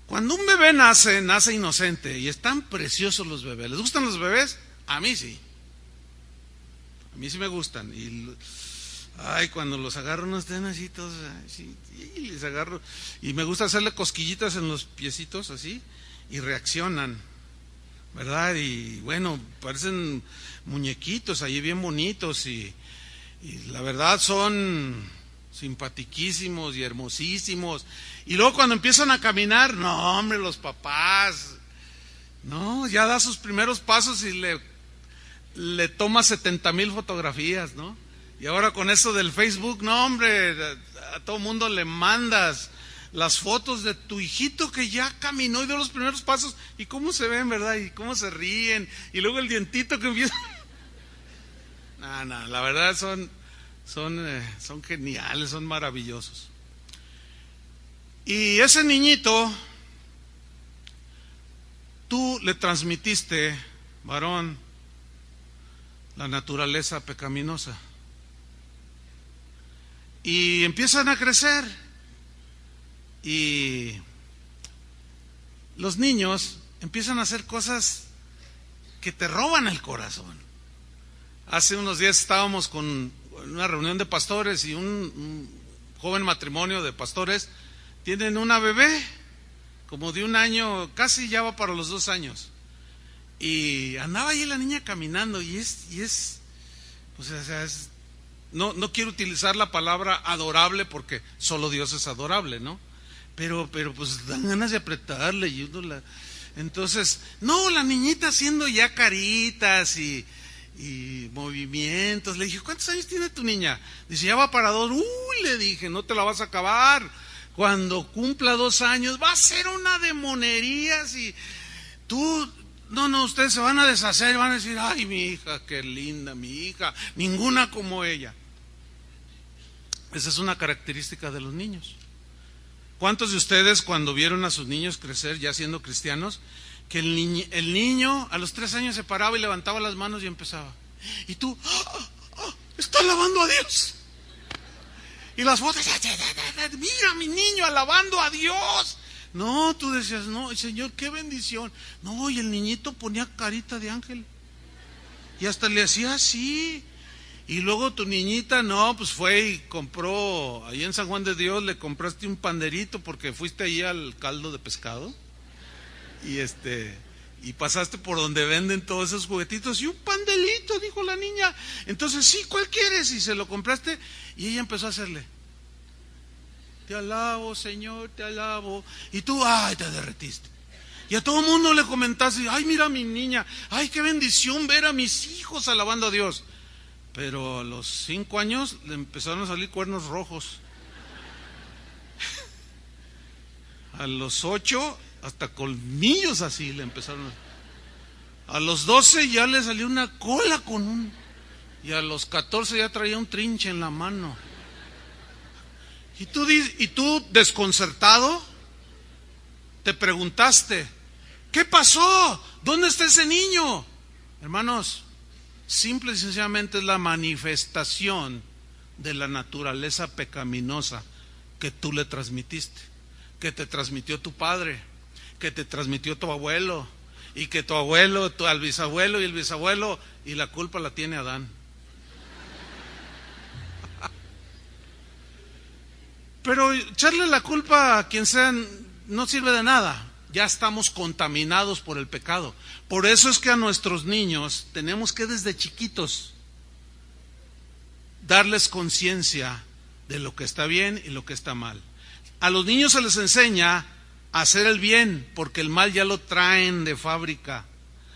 Cuando un bebé nace inocente, y están preciosos los bebés. ¿Les gustan los bebés? A mí sí. A mí sí me gustan. Y cuando los agarro no estén así todos así, y les agarro, y me gusta hacerle cosquillitas en los piecitos así, y reaccionan, ¿verdad? Y bueno, parecen muñequitos ahí bien bonitos, y Y la verdad son simpatiquísimos y hermosísimos. Y luego cuando empiezan a caminar, no hombre, los papás, no, ya da sus primeros pasos y le toma 70,000 fotografías, ¿no? Y ahora con eso del Facebook, no hombre, a todo mundo le mandas las fotos de tu hijito que ya caminó y dio los primeros pasos, y cómo se ven, ¿verdad? Y cómo se ríen, y luego el dientito que empieza. No, la verdad son geniales, son maravillosos. Y ese niñito, tú le transmitiste, varón, la naturaleza pecaminosa. Y empiezan a crecer. Y los niños empiezan a hacer cosas que te roban el corazón. Hace unos días estábamos con una reunión de pastores y un joven matrimonio de pastores. Tienen una bebé, como de 1 año, casi ya va para los 2 años. Y andaba ahí la niña caminando y es no quiero utilizar la palabra adorable porque solo Dios es adorable, ¿no? Pero pues dan ganas de apretarle y entonces, no, la niñita haciendo ya caritas y movimientos. Le dije, ¿cuántos años tiene tu niña? Dice, ya va para 2. Le dije, no te la vas a acabar. Cuando cumpla 2 años va a ser una de monerías y tú, no, ustedes se van a deshacer y van a decir, ay, mi hija, qué linda mi hija, ninguna como ella. Esa es una característica de los niños. ¿Cuántos de ustedes cuando vieron a sus niños crecer ya siendo cristianos, que el niño a los 3 años se paraba y levantaba las manos y empezaba? Y tú, está alabando a Dios. Y las fotos, mira mi niño alabando a Dios. No, tú decías, no, Señor, qué bendición. No, y el niñito ponía carita de ángel. Y hasta le hacía así. Y luego tu niñita, no, pues fue y compró, ahí en San Juan de Dios le compraste un panderito porque fuiste ahí al caldo de pescado. Y pasaste por donde venden todos esos juguetitos y un pandelito, dijo la niña. Entonces, sí, ¿cuál quieres? Y se lo compraste y ella empezó a hacerle. Te alabo, Señor, te alabo. Y tú, ay, te derretiste. Y a todo el mundo le comentaste, ay, mira a mi niña, ay, qué bendición ver a mis hijos alabando a Dios. Pero a los 5 años le empezaron a salir cuernos rojos. A los 8, hasta colmillos así le empezaron. A los 12 ya le salió una cola y a los 14 ya traía un trinche en la mano. Y tú desconcertado, te preguntaste, ¿qué pasó? ¿Dónde está ese niño? Hermanos, simple y sencillamente es la manifestación de la naturaleza pecaminosa que tú le transmitiste, que te transmitió tu padre, que te transmitió tu abuelo, y que tu abuelo, al bisabuelo y el bisabuelo, y la culpa la tiene Adán. Pero echarle la culpa a quien sea no sirve de nada. Ya estamos contaminados por el pecado. Por eso es que a nuestros niños tenemos que desde chiquitos darles conciencia de lo que está bien y lo que está mal. A los niños se les enseña a hacer el bien, porque el mal ya lo traen de fábrica.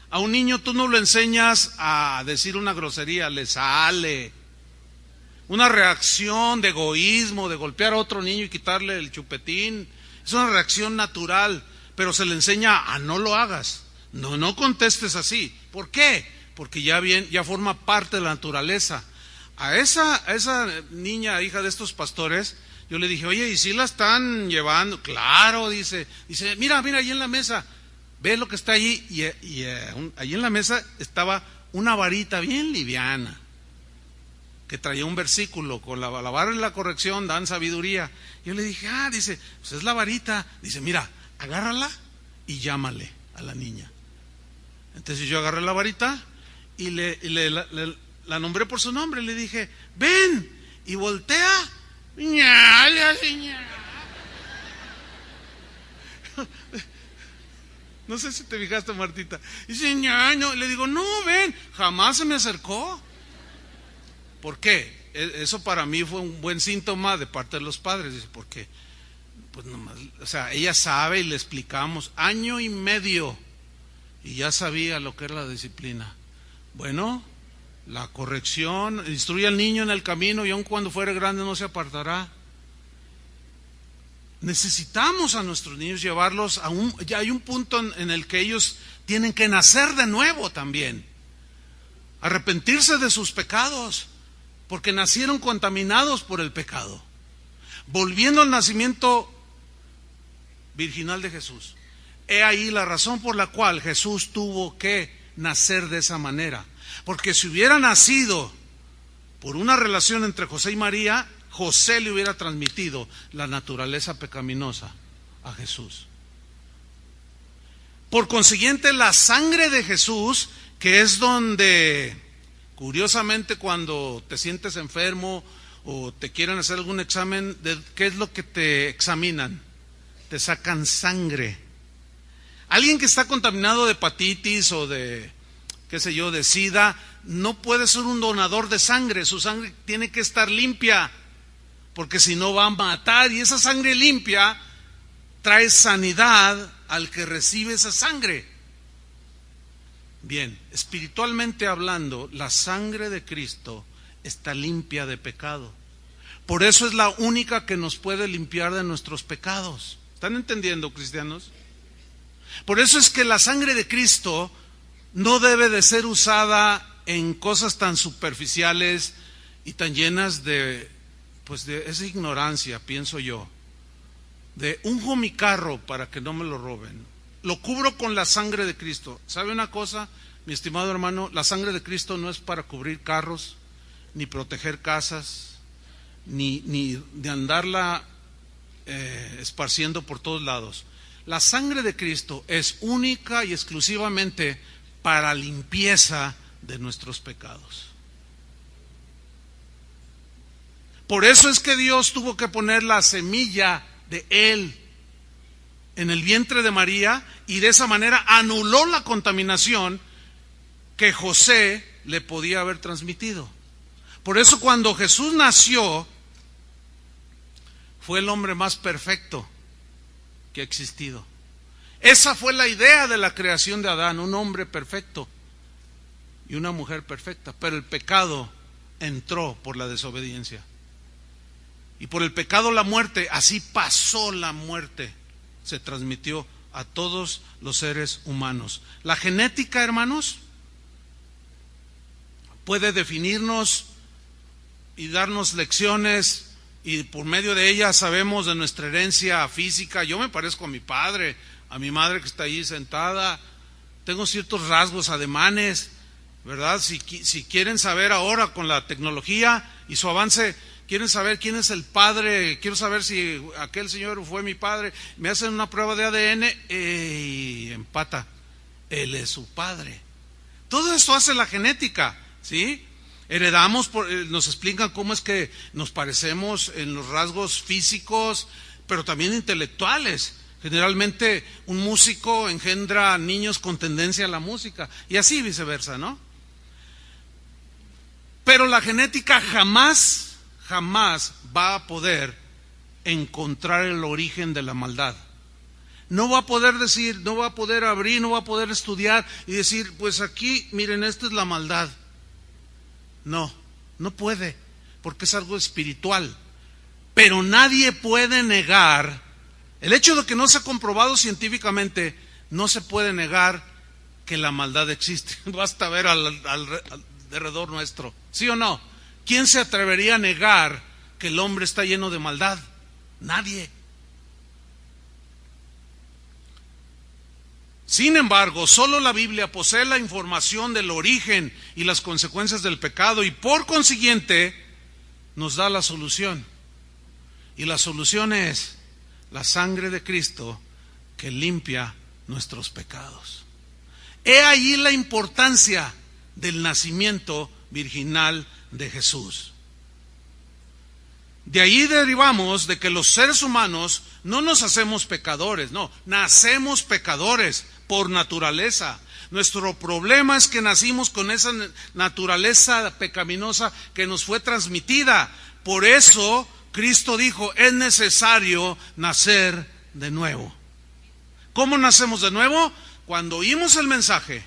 A un niño tú no lo enseñas a decir una grosería, le sale. Una reacción de egoísmo, de golpear a otro niño y quitarle el chupetín, es una reacción natural, pero se le enseña a no lo hagas. No contestes así. ¿Por qué? Porque ya forma parte de la naturaleza. A esa niña, hija de estos pastores, yo le dije, oye, ¿y si la están llevando? Claro, dice, mira, ahí en la mesa, ve lo que está allí. Y allí en la mesa estaba una varita bien liviana, que traía un versículo, con la vara y la corrección dan sabiduría. Yo le dije, dice, pues es la varita. Dice, mira, agárrala y llámale a la niña. Entonces yo agarré la varita y la nombré por su nombre. Le dije, ven, y voltea. No sé si te fijaste, Martita. Dice, no. Le digo, no, ven. Jamás se me acercó. ¿Por qué? eso para mí fue un buen síntoma de parte de los padres, dice, porque pues nomás, o sea, ella sabe y le explicamos 1 año y medio y ya sabía lo que era la disciplina. Bueno, la corrección, instruye al niño en el camino y aun cuando fuere grande no se apartará. Necesitamos a nuestros niños llevarlos ya hay un punto en el que ellos tienen que nacer de nuevo también, arrepentirse de sus pecados, porque nacieron contaminados por el pecado, volviendo al nacimiento virginal de Jesús. He ahí la razón por la cual Jesús tuvo que nacer de esa manera, porque si hubiera nacido por una relación entre José y María, José le hubiera transmitido la naturaleza pecaminosa a Jesús. Por consiguiente, la sangre de Jesús, que es donde, curiosamente, cuando te sientes enfermo o te quieren hacer algún examen, ¿qué es lo que te examinan? Te sacan sangre. Alguien que está contaminado de hepatitis o de, qué sé yo, de SIDA, no puede ser un donador de sangre. Su sangre tiene que estar limpia, porque si no va a matar, y esa sangre limpia trae sanidad al que recibe esa sangre. Bien, espiritualmente hablando, la sangre de Cristo está limpia de pecado. Por eso es la única que nos puede limpiar de nuestros pecados. ¿Están entendiendo, cristianos? Por eso es que la sangre de Cristo no debe de ser usada en cosas tan superficiales y tan llenas de esa ignorancia, pienso yo. De unjo mi carro para que no me lo roben. Lo cubro con la sangre de Cristo. ¿Sabe una cosa, mi estimado hermano? La sangre de Cristo no es para cubrir carros, ni proteger casas, ni de andarla esparciendo por todos lados. La sangre de Cristo es única y exclusivamente para limpieza de nuestros pecados. Por eso es que Dios tuvo que poner la semilla de Él en el vientre de María, y de esa manera anuló la contaminación que José le podía haber transmitido. Por eso cuando Jesús nació, fue el hombre más perfecto que ha existido. Esa fue la idea de la creación de Adán, un hombre perfecto y una mujer perfecta. Pero el pecado entró por la desobediencia. Y por el pecado la muerte, así pasó la muerte, se transmitió a todos los seres humanos. La genética, hermanos, puede definirnos y darnos lecciones, y por medio de ella sabemos de nuestra herencia física. Yo me parezco a mi padre, a mi madre que está ahí sentada, tengo ciertos rasgos ademanes, ¿verdad? Si quieren saber ahora con la tecnología y su avance, quieren saber quién es el padre, quiero saber si aquel señor fue mi padre, me hacen una prueba de ADN y empata, él es su padre. Todo esto hace la genética, ¿sí? Heredamos, nos explican cómo es que nos parecemos en los rasgos físicos, pero también intelectuales. Generalmente un músico engendra niños con tendencia a la música y así viceversa, ¿no? Pero la genética jamás va a poder encontrar el origen de la maldad. No va a poder decir, no va a poder abrir, no va a poder estudiar y decir, pues aquí, miren, esta es la maldad. No puede, porque es algo espiritual. Pero nadie puede negar, el hecho de que no se ha comprobado científicamente, no se puede negar que la maldad existe. Basta ver alrededor nuestro, ¿sí o no? ¿Quién se atrevería a negar que el hombre está lleno de maldad? Nadie. Sin embargo, solo la Biblia posee la información del origen y las consecuencias del pecado, y por consiguiente nos da la solución. Y la solución es la sangre de Cristo que limpia nuestros pecados. He ahí la importancia del nacimiento virginal de Jesús. De ahí derivamos de que los seres humanos no nos hacemos pecadores, no, nacemos pecadores por naturaleza. Nuestro problema es que nacimos con esa naturaleza pecaminosa que nos fue transmitida. Por eso Cristo dijo, es necesario nacer de nuevo. ¿Cómo nacemos de nuevo? Cuando oímos el mensaje,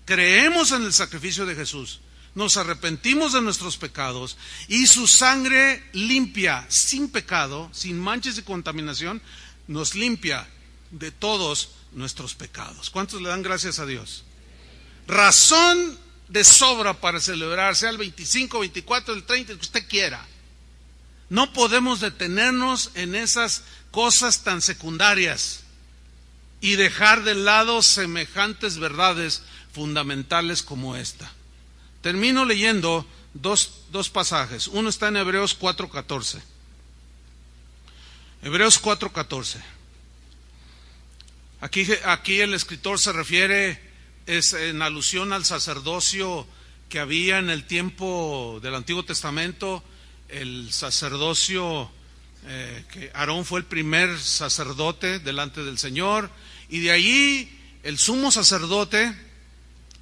creemos en el sacrificio de Jesús, nos arrepentimos de nuestros pecados y su sangre limpia, sin pecado, sin manchas y contaminación, nos limpia de todos nuestros pecados. ¿Cuántos le dan gracias a Dios? Razón de sobra para celebrar, sea el 25, 24, el 30, el que usted quiera. No podemos detenernos en esas cosas tan secundarias y dejar de lado semejantes verdades fundamentales como esta. Termino leyendo dos pasajes. Uno está en Hebreos 4:14. Hebreos 4:14. Aquí el escritor se refiere, es en alusión al sacerdocio que había en el tiempo del Antiguo Testamento, el sacerdocio que Aarón fue el primer sacerdote delante del Señor, y de allí el sumo sacerdote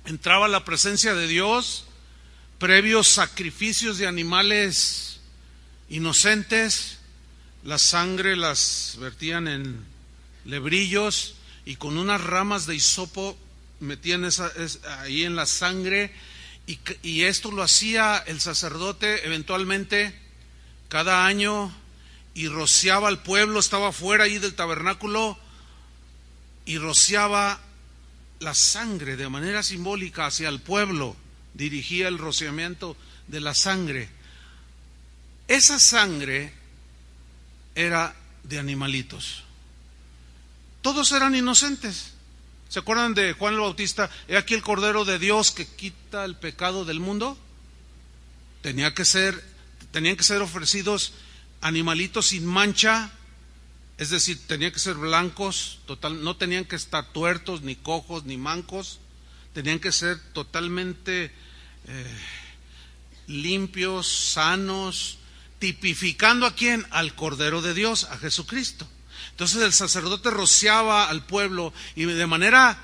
entraba a la presencia de Dios, previos sacrificios de animales inocentes, la sangre las vertían en lebrillos y con unas ramas de hisopo metían ahí en la sangre, y esto lo hacía el sacerdote eventualmente cada año, y rociaba al pueblo, estaba fuera ahí del tabernáculo y rociaba la sangre de manera simbólica hacia el pueblo, dirigía el rociamiento de la sangre. Esa sangre era de animalitos, todos eran inocentes. ¿Se acuerdan de Juan el Bautista? He aquí el Cordero de Dios que quita el pecado del mundo. Tenían que ser ofrecidos animalitos sin mancha, es decir, tenían que ser blancos, no tenían que estar tuertos, ni cojos, ni mancos, tenían que ser totalmente limpios, sanos, tipificando ¿a quién? Al Cordero de Dios, a Jesucristo. Entonces el sacerdote rociaba al pueblo y de manera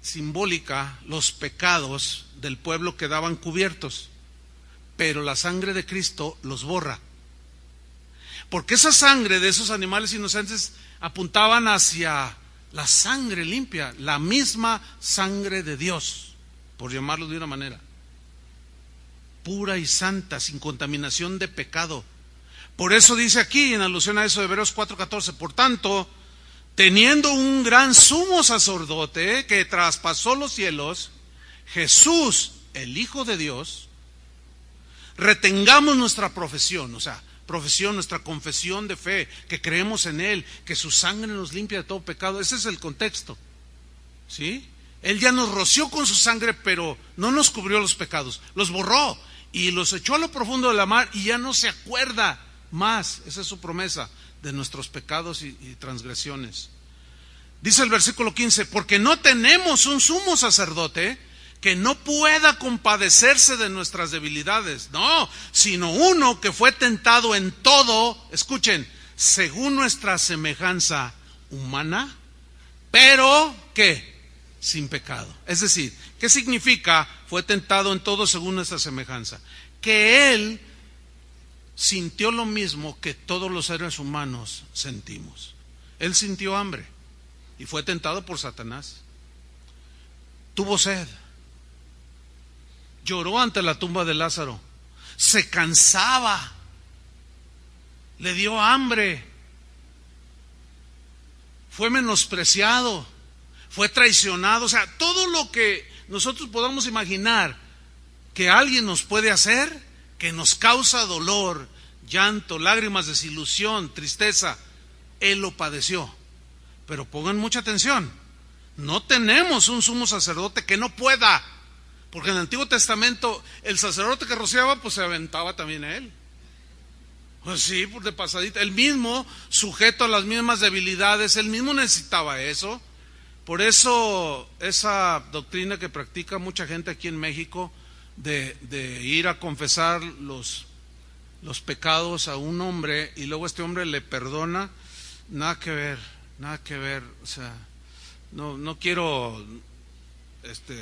simbólica los pecados del pueblo quedaban cubiertos, pero la sangre de Cristo los borra. Porque esa sangre de esos animales inocentes apuntaban hacia la sangre limpia, la misma sangre de Dios, por llamarlo de una manera, pura y santa, sin contaminación de pecado. Por eso dice aquí, en alusión a eso de Hebreos 4:14, por tanto, teniendo un gran sumo sacerdote que traspasó los cielos, Jesús, el Hijo de Dios, retengamos nuestra profesión, nuestra confesión de fe, que creemos en Él, que su sangre nos limpia de todo pecado. Ese es el contexto, ¿sí? Él ya nos roció con su sangre, pero no nos cubrió los pecados, los borró y los echó a lo profundo de la mar, y ya no se acuerda más, esa es su promesa, de nuestros pecados y transgresiones. Dice el versículo 15, porque no tenemos un sumo sacerdote que no pueda compadecerse de nuestras debilidades, no, sino uno que fue tentado en todo, escuchen, según nuestra semejanza humana, pero ¿qué? Sin pecado. Es decir, ¿qué significa fue tentado en todo según nuestra semejanza? Que Él sintió lo mismo que todos los seres humanos sentimos. Él sintió hambre y fue tentado por Satanás. Tuvo sed. Lloró ante la tumba de Lázaro. Se cansaba. Le dio hambre. Fue menospreciado. Fue traicionado. Todo lo que nosotros podamos imaginar que alguien nos puede hacer, que nos causa dolor, llanto, lágrimas, desilusión, tristeza, Él lo padeció. Pero pongan mucha atención, no tenemos un sumo sacerdote que no pueda, porque en el Antiguo Testamento el sacerdote que rociaba pues se aventaba también a él. Pues sí, pues de pasadita, él mismo sujeto a las mismas debilidades, él mismo necesitaba eso. Por eso esa doctrina que practica mucha gente aquí en México de ir a confesar los pecados a un hombre y luego este hombre le perdona, nada que ver, no quiero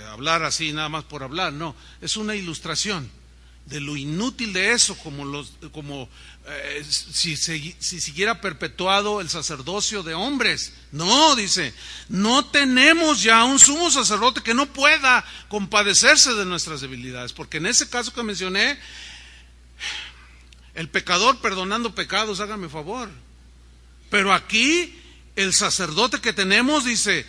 hablar así nada más por hablar, no, es una ilustración de lo inútil de eso, si siguiera perpetuado el sacerdocio de hombres. No, dice, no tenemos ya un sumo sacerdote que no pueda compadecerse de nuestras debilidades, porque en ese caso que mencioné, el pecador perdonando pecados, hágame favor, pero aquí el sacerdote que tenemos, dice,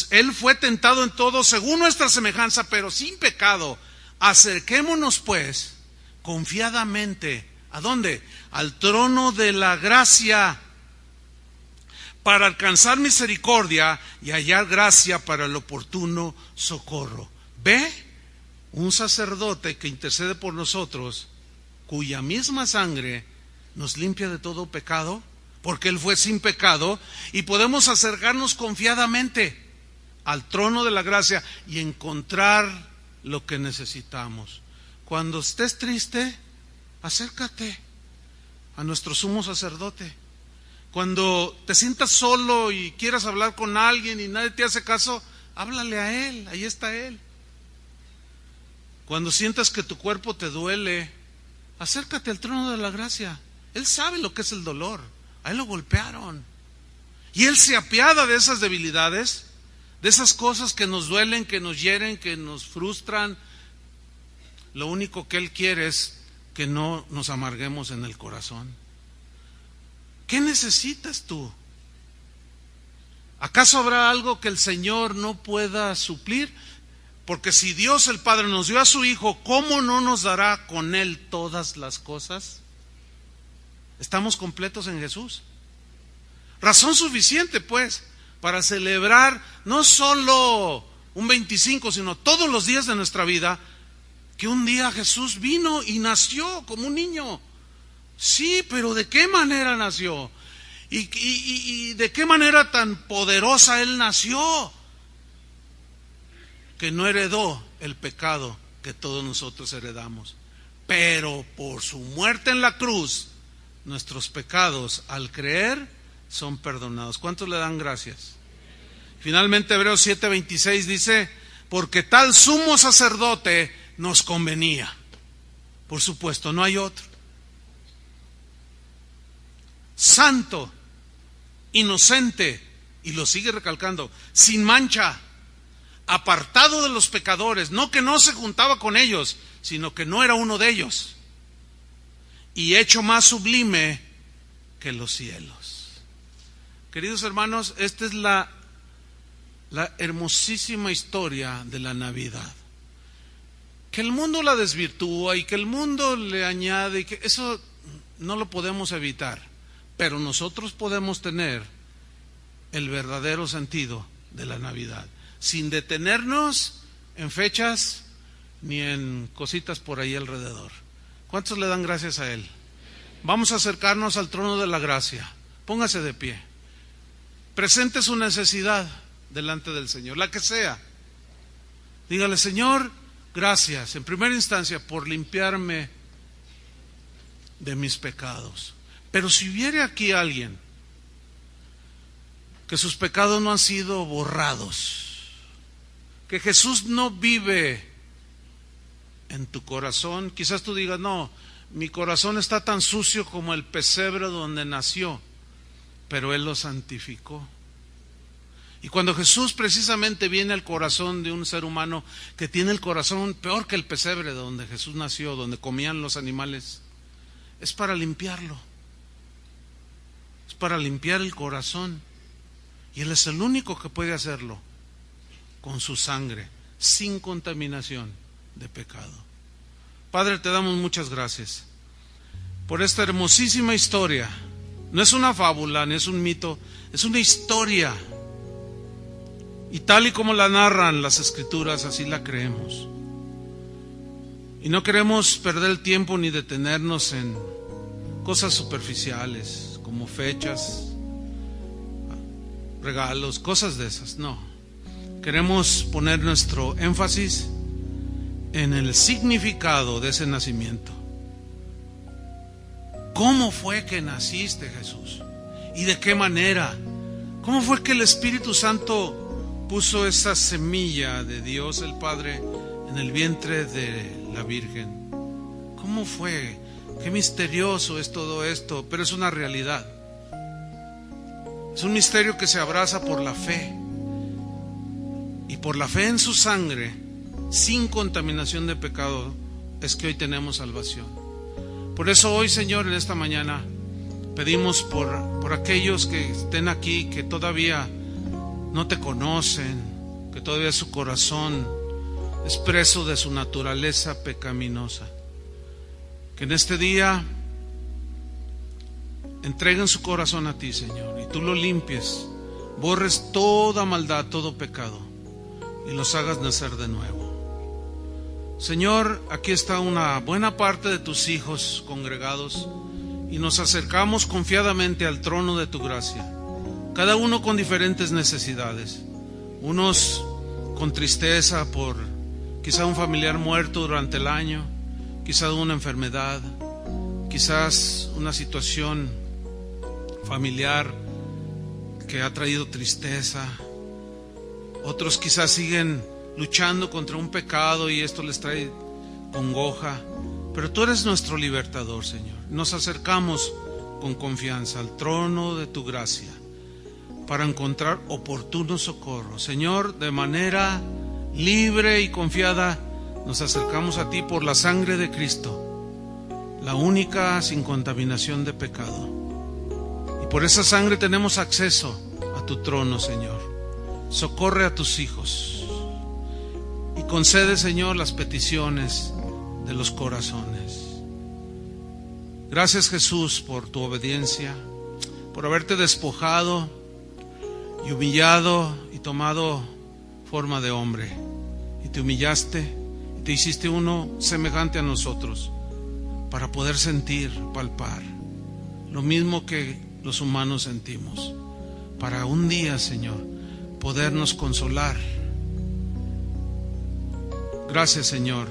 él fue tentado en todo según nuestra semejanza, pero sin pecado. Acerquémonos pues confiadamente, ¿a dónde? Al trono de la gracia, para alcanzar misericordia y hallar gracia para el oportuno socorro. ¿Ve? Un sacerdote que intercede por nosotros, cuya misma sangre nos limpia de todo pecado, porque Él fue sin pecado, y podemos acercarnos confiadamente al trono de la gracia y encontrar lo que necesitamos. Cuando estés triste, acércate a nuestro sumo sacerdote. Cuando te sientas solo y quieras hablar con alguien y nadie te hace caso, háblale a Él, ahí está Él. Cuando sientas que tu cuerpo te duele, acércate al trono de la gracia. Él sabe lo que es el dolor. A Él lo golpearon. Y Él se apiada de esas debilidades, de esas cosas que nos duelen, que nos hieren, que nos frustran. Lo único que Él quiere es que no nos amarguemos en el corazón. ¿Qué necesitas tú? ¿Acaso habrá algo que el Señor no pueda suplir? Porque si Dios el Padre nos dio a su Hijo, ¿cómo no nos dará con Él todas las cosas? Estamos completos en Jesús. Razón suficiente, pues, para celebrar no solo un 25, sino todos los días de nuestra vida, que un día Jesús vino y nació como un niño. Sí, pero ¿de qué manera nació? ¿Y de qué manera tan poderosa Él nació? Que no heredó el pecado que todos nosotros heredamos, pero por su muerte en la cruz, nuestros pecados al creer son perdonados. ¿Cuántos le dan gracias? Finalmente Hebreos 7:26 dice, porque tal sumo sacerdote nos convenía. Por supuesto, no hay otro. Santo, inocente, y lo sigue recalcando, sin mancha, apartado de los pecadores, no que no se juntaba con ellos, sino que no era uno de ellos, y hecho más sublime que los cielos. Queridos hermanos, esta es la hermosísima historia de la Navidad. Que el mundo la desvirtúa y que el mundo le añade, y que eso no lo podemos evitar, pero nosotros podemos tener el verdadero sentido de la Navidad, sin detenernos en fechas ni en cositas por ahí alrededor. ¿Cuántos le dan gracias a Él? Vamos a acercarnos al trono de la gracia. Póngase de pie. Presente su necesidad delante del Señor, la que sea. Dígale, Señor, gracias en primera instancia por limpiarme de mis pecados. Pero si hubiera aquí alguien que sus pecados no han sido borrados, que Jesús no vive en tu corazón, quizás tú digas, no, mi corazón está tan sucio como el pesebre donde nació, pero Él lo santificó. Y cuando Jesús precisamente viene al corazón de un ser humano que tiene el corazón peor que el pesebre donde Jesús nació, donde comían los animales, es para limpiarlo, es para limpiar el corazón. Y Él es el único que puede hacerlo con su sangre, sin contaminación de pecado. Padre, te damos muchas gracias por esta hermosísima historia. No es una fábula, ni es un mito, es una historia. Y tal y como la narran las Escrituras, así la creemos. Y no queremos perder el tiempo ni detenernos en cosas superficiales, como fechas, regalos, cosas de esas. No, queremos poner nuestro énfasis en el significado de ese nacimiento. ¿Cómo fue que naciste, Jesús? ¿Y de qué manera? ¿Cómo fue que el Espíritu Santo puso esa semilla de Dios el Padre en el vientre de la Virgen. ¿Cómo fue? Qué misterioso es todo esto, pero es una realidad. Es un misterio que se abraza por la fe. Y por la fe en su sangre, sin contaminación de pecado, es que hoy tenemos salvación. Por eso hoy, Señor, en esta mañana, pedimos por aquellos que estén aquí, que todavía no te conocen, que todavía su corazón es preso de su naturaleza pecaminosa. Que en este día entreguen su corazón a ti, Señor, y tú lo limpies, borres toda maldad, todo pecado, y los hagas nacer de nuevo. Señor, aquí está una buena parte de tus hijos congregados, y nos acercamos confiadamente al trono de tu gracia, cada uno con diferentes necesidades, unos con tristeza por quizá un familiar muerto durante el año, quizás una enfermedad, quizás una situación familiar que ha traído tristeza. Otros quizás siguen luchando contra un pecado y esto les trae congoja. Pero tú eres nuestro libertador, Señor. Nos acercamos con confianza al trono de tu gracia para encontrar oportuno socorro. Señor, de manera libre y confiada, nos acercamos a ti por la sangre de Cristo, la única sin contaminación de pecado. Y por esa sangre tenemos acceso a tu trono, Señor. Socorre a tus hijos y concede, Señor, las peticiones de los corazones. Gracias, Jesús, por tu obediencia, por haberte despojado y humillado y tomado forma de hombre. Y te humillaste, te hiciste uno semejante a nosotros, para poder sentir, palpar lo mismo que los humanos sentimos, para un día, Señor, podernos consolar. Gracias, Señor,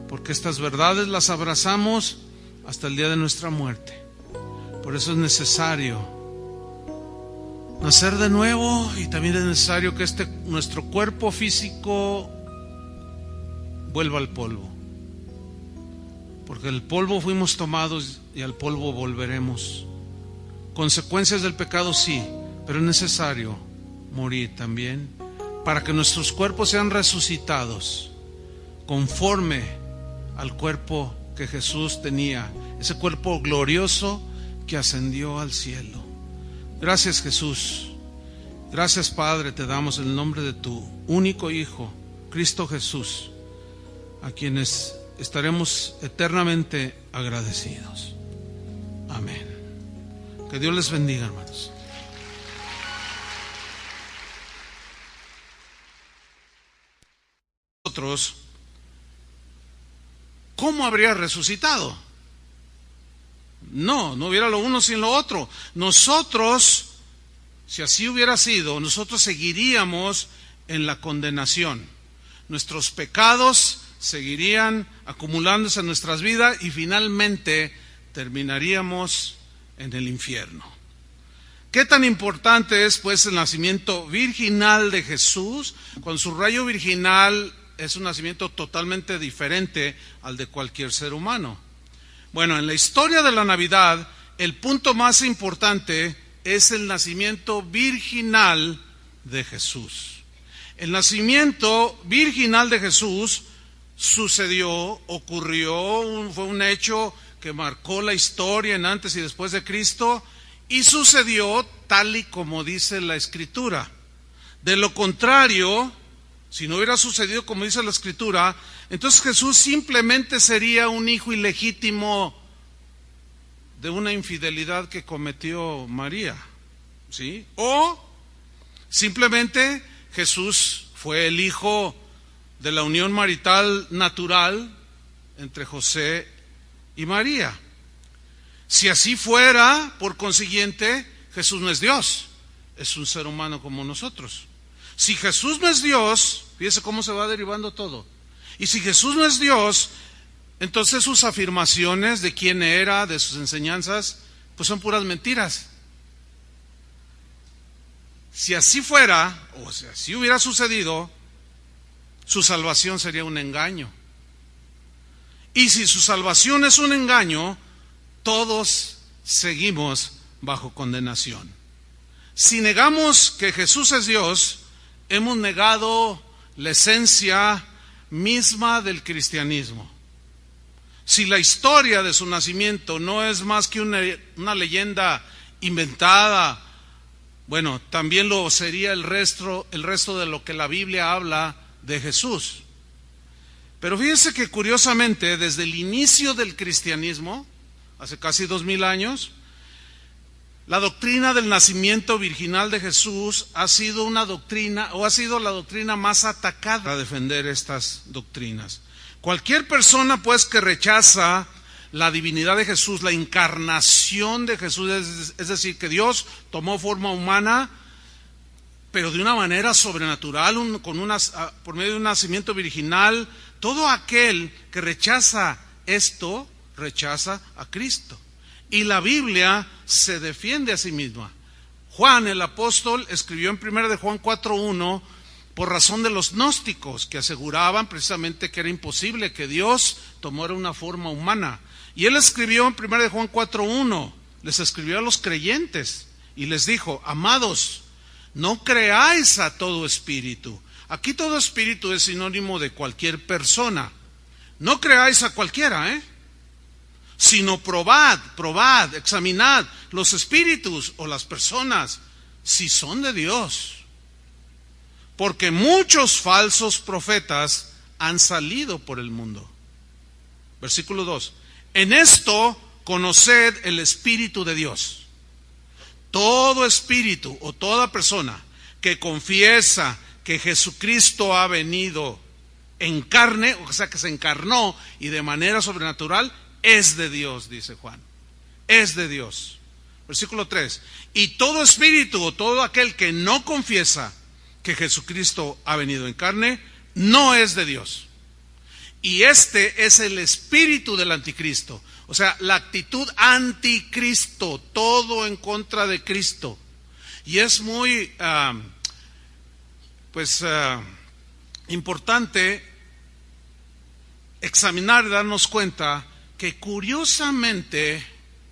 porque estas verdades las abrazamos hasta el día de nuestra muerte. Por eso es necesario nacer de nuevo, y también es necesario que nuestro cuerpo físico vuelva al polvo, porque del polvo fuimos tomados y al polvo volveremos. Consecuencias del pecado, sí, pero es necesario morir también para que nuestros cuerpos sean resucitados conforme al cuerpo que Jesús tenía, ese cuerpo glorioso que ascendió al cielo. Gracias, Jesús. Gracias, Padre, te damos en el nombre de tu único Hijo, Cristo Jesús, a quienes estaremos eternamente agradecidos. Amén. Que Dios les bendiga, hermanos. Nosotros, ¿cómo habría resucitado? No hubiera lo uno sin lo otro. Nosotros, si así hubiera sido, nosotros seguiríamos en la condenación. Nuestros pecados seguirían acumulándose en nuestras vidas y finalmente terminaríamos en el infierno. ¿Qué tan importante es, pues, el nacimiento virginal de Jesús? Con su rayo virginal es un nacimiento totalmente diferente al de cualquier ser humano. Bueno, en la historia de la Navidad, el punto más importante es el nacimiento virginal de Jesús. El nacimiento virginal de Jesús ocurrió, fue un hecho que marcó la historia en antes y después de Cristo, y sucedió tal y como dice la Escritura. De lo contrario, si no hubiera sucedido como dice la Escritura, entonces Jesús simplemente sería un hijo ilegítimo de una infidelidad que cometió María, ¿sí? O simplemente Jesús fue el hijo de la unión marital natural entre José y María. Si así fuera, por consiguiente, Jesús no es Dios, es un ser humano como nosotros. Si Jesús no es Dios, fíjese cómo se va derivando todo. Y si Jesús no es Dios, entonces sus afirmaciones de quién era, de sus enseñanzas, pues son puras mentiras. Si así fuera, o si así hubiera sucedido, su salvación sería un engaño. Y si su salvación es un engaño, todos seguimos bajo condenación. Si negamos que Jesús es Dios, hemos negado la esencia misma del cristianismo. Si la historia de su nacimiento no es más que una leyenda inventada, bueno, también lo sería el resto de lo que la Biblia habla de Jesús. Pero fíjense que curiosamente, desde el inicio del cristianismo, hace casi 2000 años, la doctrina del nacimiento virginal de Jesús ha sido la doctrina más atacada para defender estas doctrinas. Cualquier persona, pues, que rechaza la divinidad de Jesús, la encarnación de Jesús, es decir, que Dios tomó forma humana, pero de una manera sobrenatural, por medio de un nacimiento virginal, todo aquel que rechaza esto, rechaza a Cristo. Y la Biblia se defiende a sí misma. Juan, el apóstol, escribió en 1 de Juan 4:1, por razón de los gnósticos, que aseguraban precisamente que era imposible que Dios tomara una forma humana. Y él escribió en 1 de Juan 4:1, les escribió a los creyentes y les dijo: amados, no creáis a todo espíritu. Aquí todo espíritu es sinónimo de cualquier persona. No creáis a cualquiera, sino probad, examinad los espíritus o las personas, si son de Dios. Porque muchos falsos profetas han salido por el mundo. Versículo 2. En esto conoced el Espíritu de Dios. Todo espíritu o toda persona que confiesa que Jesucristo ha venido en carne, o sea que se encarnó y de manera sobrenatural, es de Dios, dice Juan. Es de Dios. Versículo 3. Y todo espíritu o todo aquel que no confiesa que Jesucristo ha venido en carne, no es de Dios. Y este es el espíritu del anticristo. O sea, la actitud anticristo, todo en contra de Cristo. Y es muy importante examinar y darnos cuenta que curiosamente,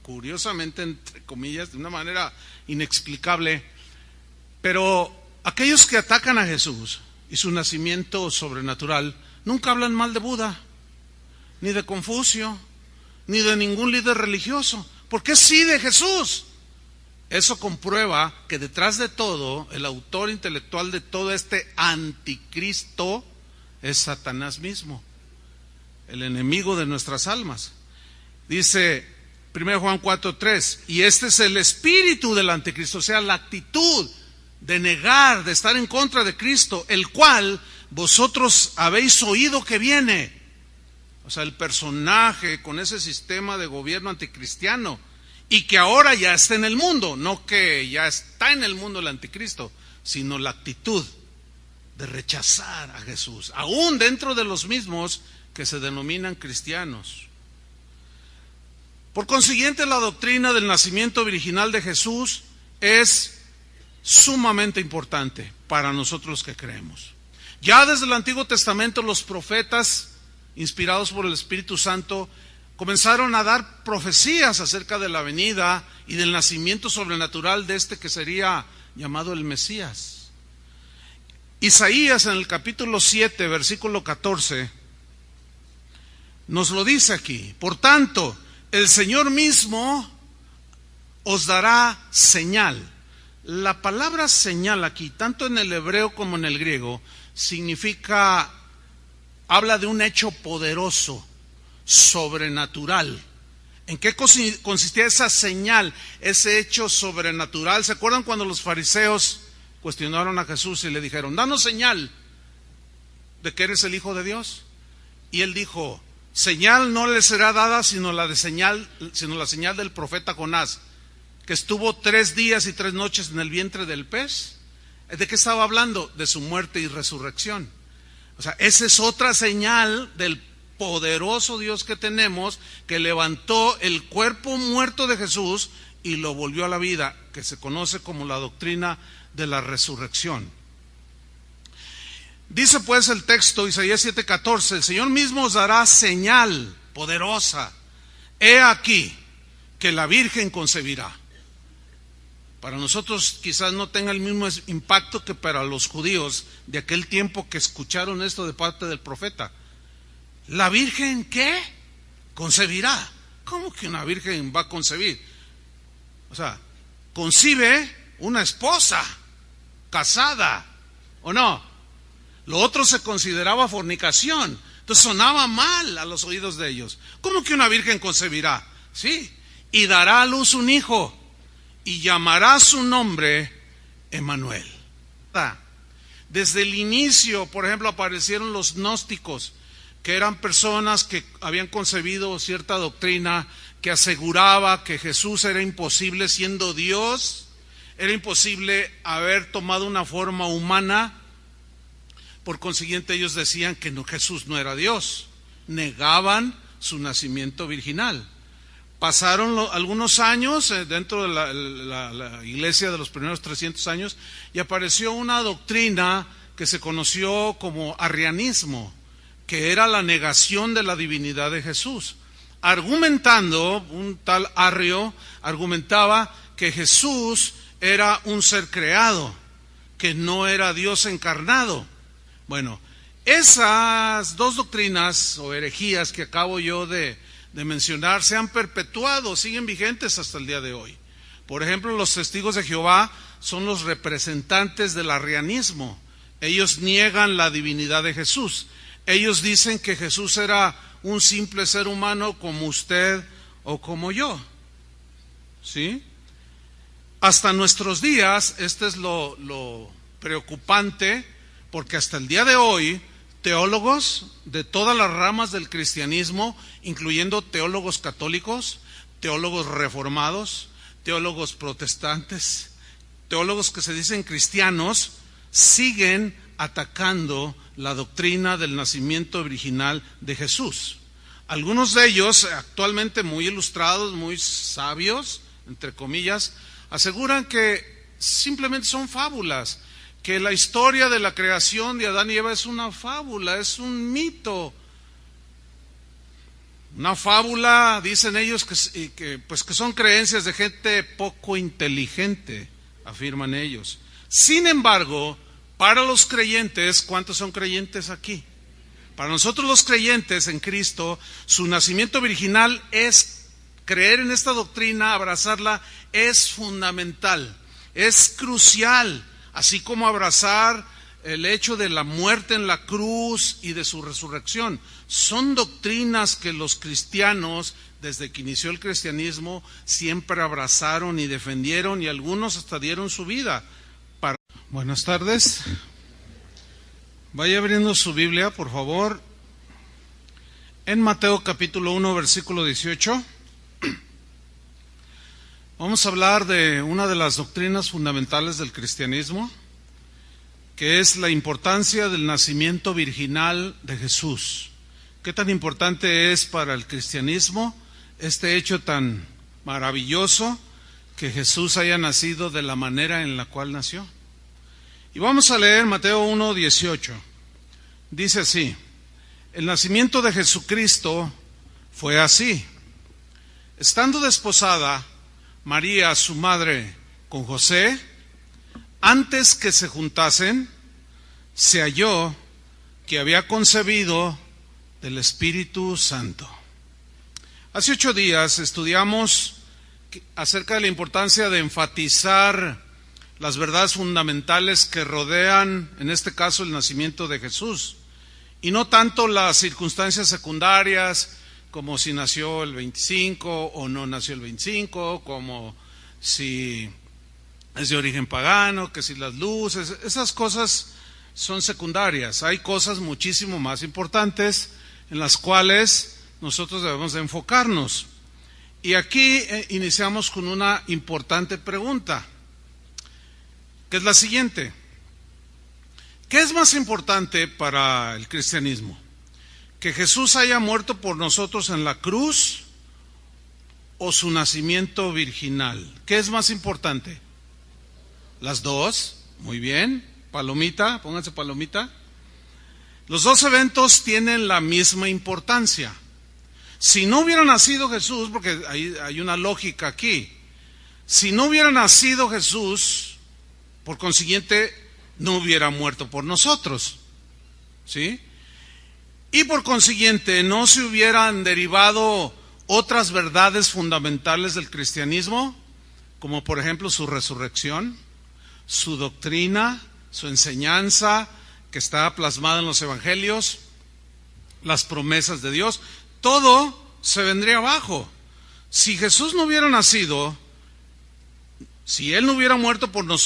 entre comillas, de una manera inexplicable, pero aquellos que atacan a Jesús y su nacimiento sobrenatural nunca hablan mal de Buda, ni de Confucio, ni de ningún líder religioso. ¿Por qué sí de Jesús? Eso comprueba que detrás de todo, el autor intelectual de todo este anticristo es Satanás mismo, el enemigo de nuestras almas. Dice 1 Juan 4:3, y este es el espíritu del anticristo, o sea, la actitud de negar, de estar en contra de Cristo, el cual vosotros habéis oído que viene. O sea, el personaje con ese sistema de gobierno anticristiano, y que ahora ya está en el mundo, no que ya está en el mundo el anticristo, sino la actitud de rechazar a Jesús, aún dentro de los mismos que se denominan cristianos. Por consiguiente, la doctrina del nacimiento virginal de Jesús es sumamente importante para nosotros que creemos. Ya desde el Antiguo Testamento los profetas, inspirados por el Espíritu Santo, comenzaron a dar profecías acerca de la venida y del nacimiento sobrenatural de este que sería llamado el Mesías. Isaías en el capítulo 7, versículo 14, nos lo dice aquí: por tanto, el Señor mismo os dará señal. La palabra señal aquí, tanto en el hebreo como en el griego, habla de un hecho poderoso, sobrenatural. ¿En qué consistía esa señal, ese hecho sobrenatural? ¿Se acuerdan cuando los fariseos cuestionaron a Jesús y le dijeron: danos señal de que eres el Hijo de Dios? Y él dijo: señal no le será dada sino la señal del profeta Jonás, que estuvo 3 días y 3 noches en el vientre del pez. ¿De qué estaba hablando? De su muerte y resurrección. O sea, esa es otra señal del poderoso Dios que tenemos, que levantó el cuerpo muerto de Jesús y lo volvió a la vida, que se conoce como la doctrina de la resurrección. Dice pues el texto, Isaías 7:14, el Señor mismo os dará señal poderosa. He aquí que la Virgen concebirá. Para nosotros quizás no tenga el mismo impacto que para los judíos de aquel tiempo que escucharon esto de parte del profeta. ¿La Virgen qué? Concebirá. ¿Cómo que una virgen va a concebir? O sea, concibe una esposa casada, ¿o no? Lo otro se consideraba fornicación. Entonces sonaba mal a los oídos de ellos. ¿Cómo que una virgen concebirá? Sí, y dará a luz un hijo, y llamará su nombre Emmanuel. Desde el inicio, por ejemplo, aparecieron los gnósticos, que eran personas que habían concebido cierta doctrina que aseguraba que Jesús era imposible siendo Dios, era imposible haber tomado una forma humana. Por consiguiente, ellos decían que Jesús no era Dios, negaban su nacimiento virginal. Pasaron algunos años dentro de la iglesia de los primeros 300 años y apareció una doctrina que se conoció como arrianismo, que era la negación de la divinidad de Jesús. Argumentando, un tal Arrio argumentaba que Jesús era un ser creado, que no era Dios encarnado. Bueno, esas dos doctrinas o herejías que acabo yo de mencionar se han perpetuado, siguen vigentes hasta el día de hoy. Por ejemplo, los testigos de Jehová son los representantes del arrianismo. Ellos niegan la divinidad de Jesús. Ellos dicen que Jesús era un simple ser humano como usted o como yo. ¿Sí? Hasta nuestros días, este es lo preocupante, porque hasta el día de hoy, teólogos de todas las ramas del cristianismo, incluyendo teólogos católicos, teólogos reformados, teólogos protestantes, teólogos que se dicen cristianos, siguen atacando la doctrina del nacimiento virginal de Jesús. Algunos de ellos, actualmente muy ilustrados, muy sabios, entre comillas, aseguran que simplemente son fábulas, que la historia de la creación de Adán y Eva es una fábula, es un mito. Una fábula, dicen ellos, que son creencias de gente poco inteligente, afirman ellos. Sin embargo, para los creyentes, ¿cuántos son creyentes aquí? Para nosotros los creyentes en Cristo, su nacimiento virginal es creer en esta doctrina, abrazarla, es fundamental, es crucial, así como abrazar el hecho de la muerte en la cruz y de su resurrección. Son doctrinas que los cristianos, desde que inició el cristianismo, siempre abrazaron y defendieron, y algunos hasta dieron su vida. Buenas tardes. Vaya abriendo su Biblia, por favor, en Mateo capítulo 1, versículo 18. Vamos a hablar de una de las doctrinas fundamentales del cristianismo, que es la importancia del nacimiento virginal de Jesús. ¿Qué tan importante es para el cristianismo este hecho tan maravilloso, que Jesús haya nacido de la manera en la cual nació? Y vamos a leer Mateo 1, 18. Dice así: el nacimiento de Jesucristo fue así. Estando desposada María, su madre, con José, antes que se juntasen, se halló que había concebido del Espíritu Santo. Hace 8 días estudiamos acerca de la importancia de enfatizar las verdades fundamentales que rodean, en este caso, el nacimiento de Jesús, y no tanto las circunstancias secundarias, como si nació el 25 o no nació el 25, como si es de origen pagano, que si las luces, esas cosas son secundarias. Hay cosas muchísimo más importantes en las cuales nosotros debemos de enfocarnos. Y aquí iniciamos con una importante pregunta, que es la siguiente: ¿qué es más importante para el cristianismo? ¿Que Jesús haya muerto por nosotros en la cruz, o su nacimiento virginal? ¿Qué es más importante? Las dos. Muy bien. Palomita, pónganse palomita. Los dos eventos tienen la misma importancia. Si no hubiera nacido Jesús, porque hay una lógica aquí, si no hubiera nacido Jesús, por consiguiente, no hubiera muerto por nosotros, ¿sí? Y por consiguiente, no se hubieran derivado otras verdades fundamentales del cristianismo, como por ejemplo su resurrección, su doctrina, su enseñanza, que está plasmada en los evangelios, las promesas de Dios, todo se vendría abajo. Si Jesús no hubiera nacido, si Él no hubiera muerto por nosotros,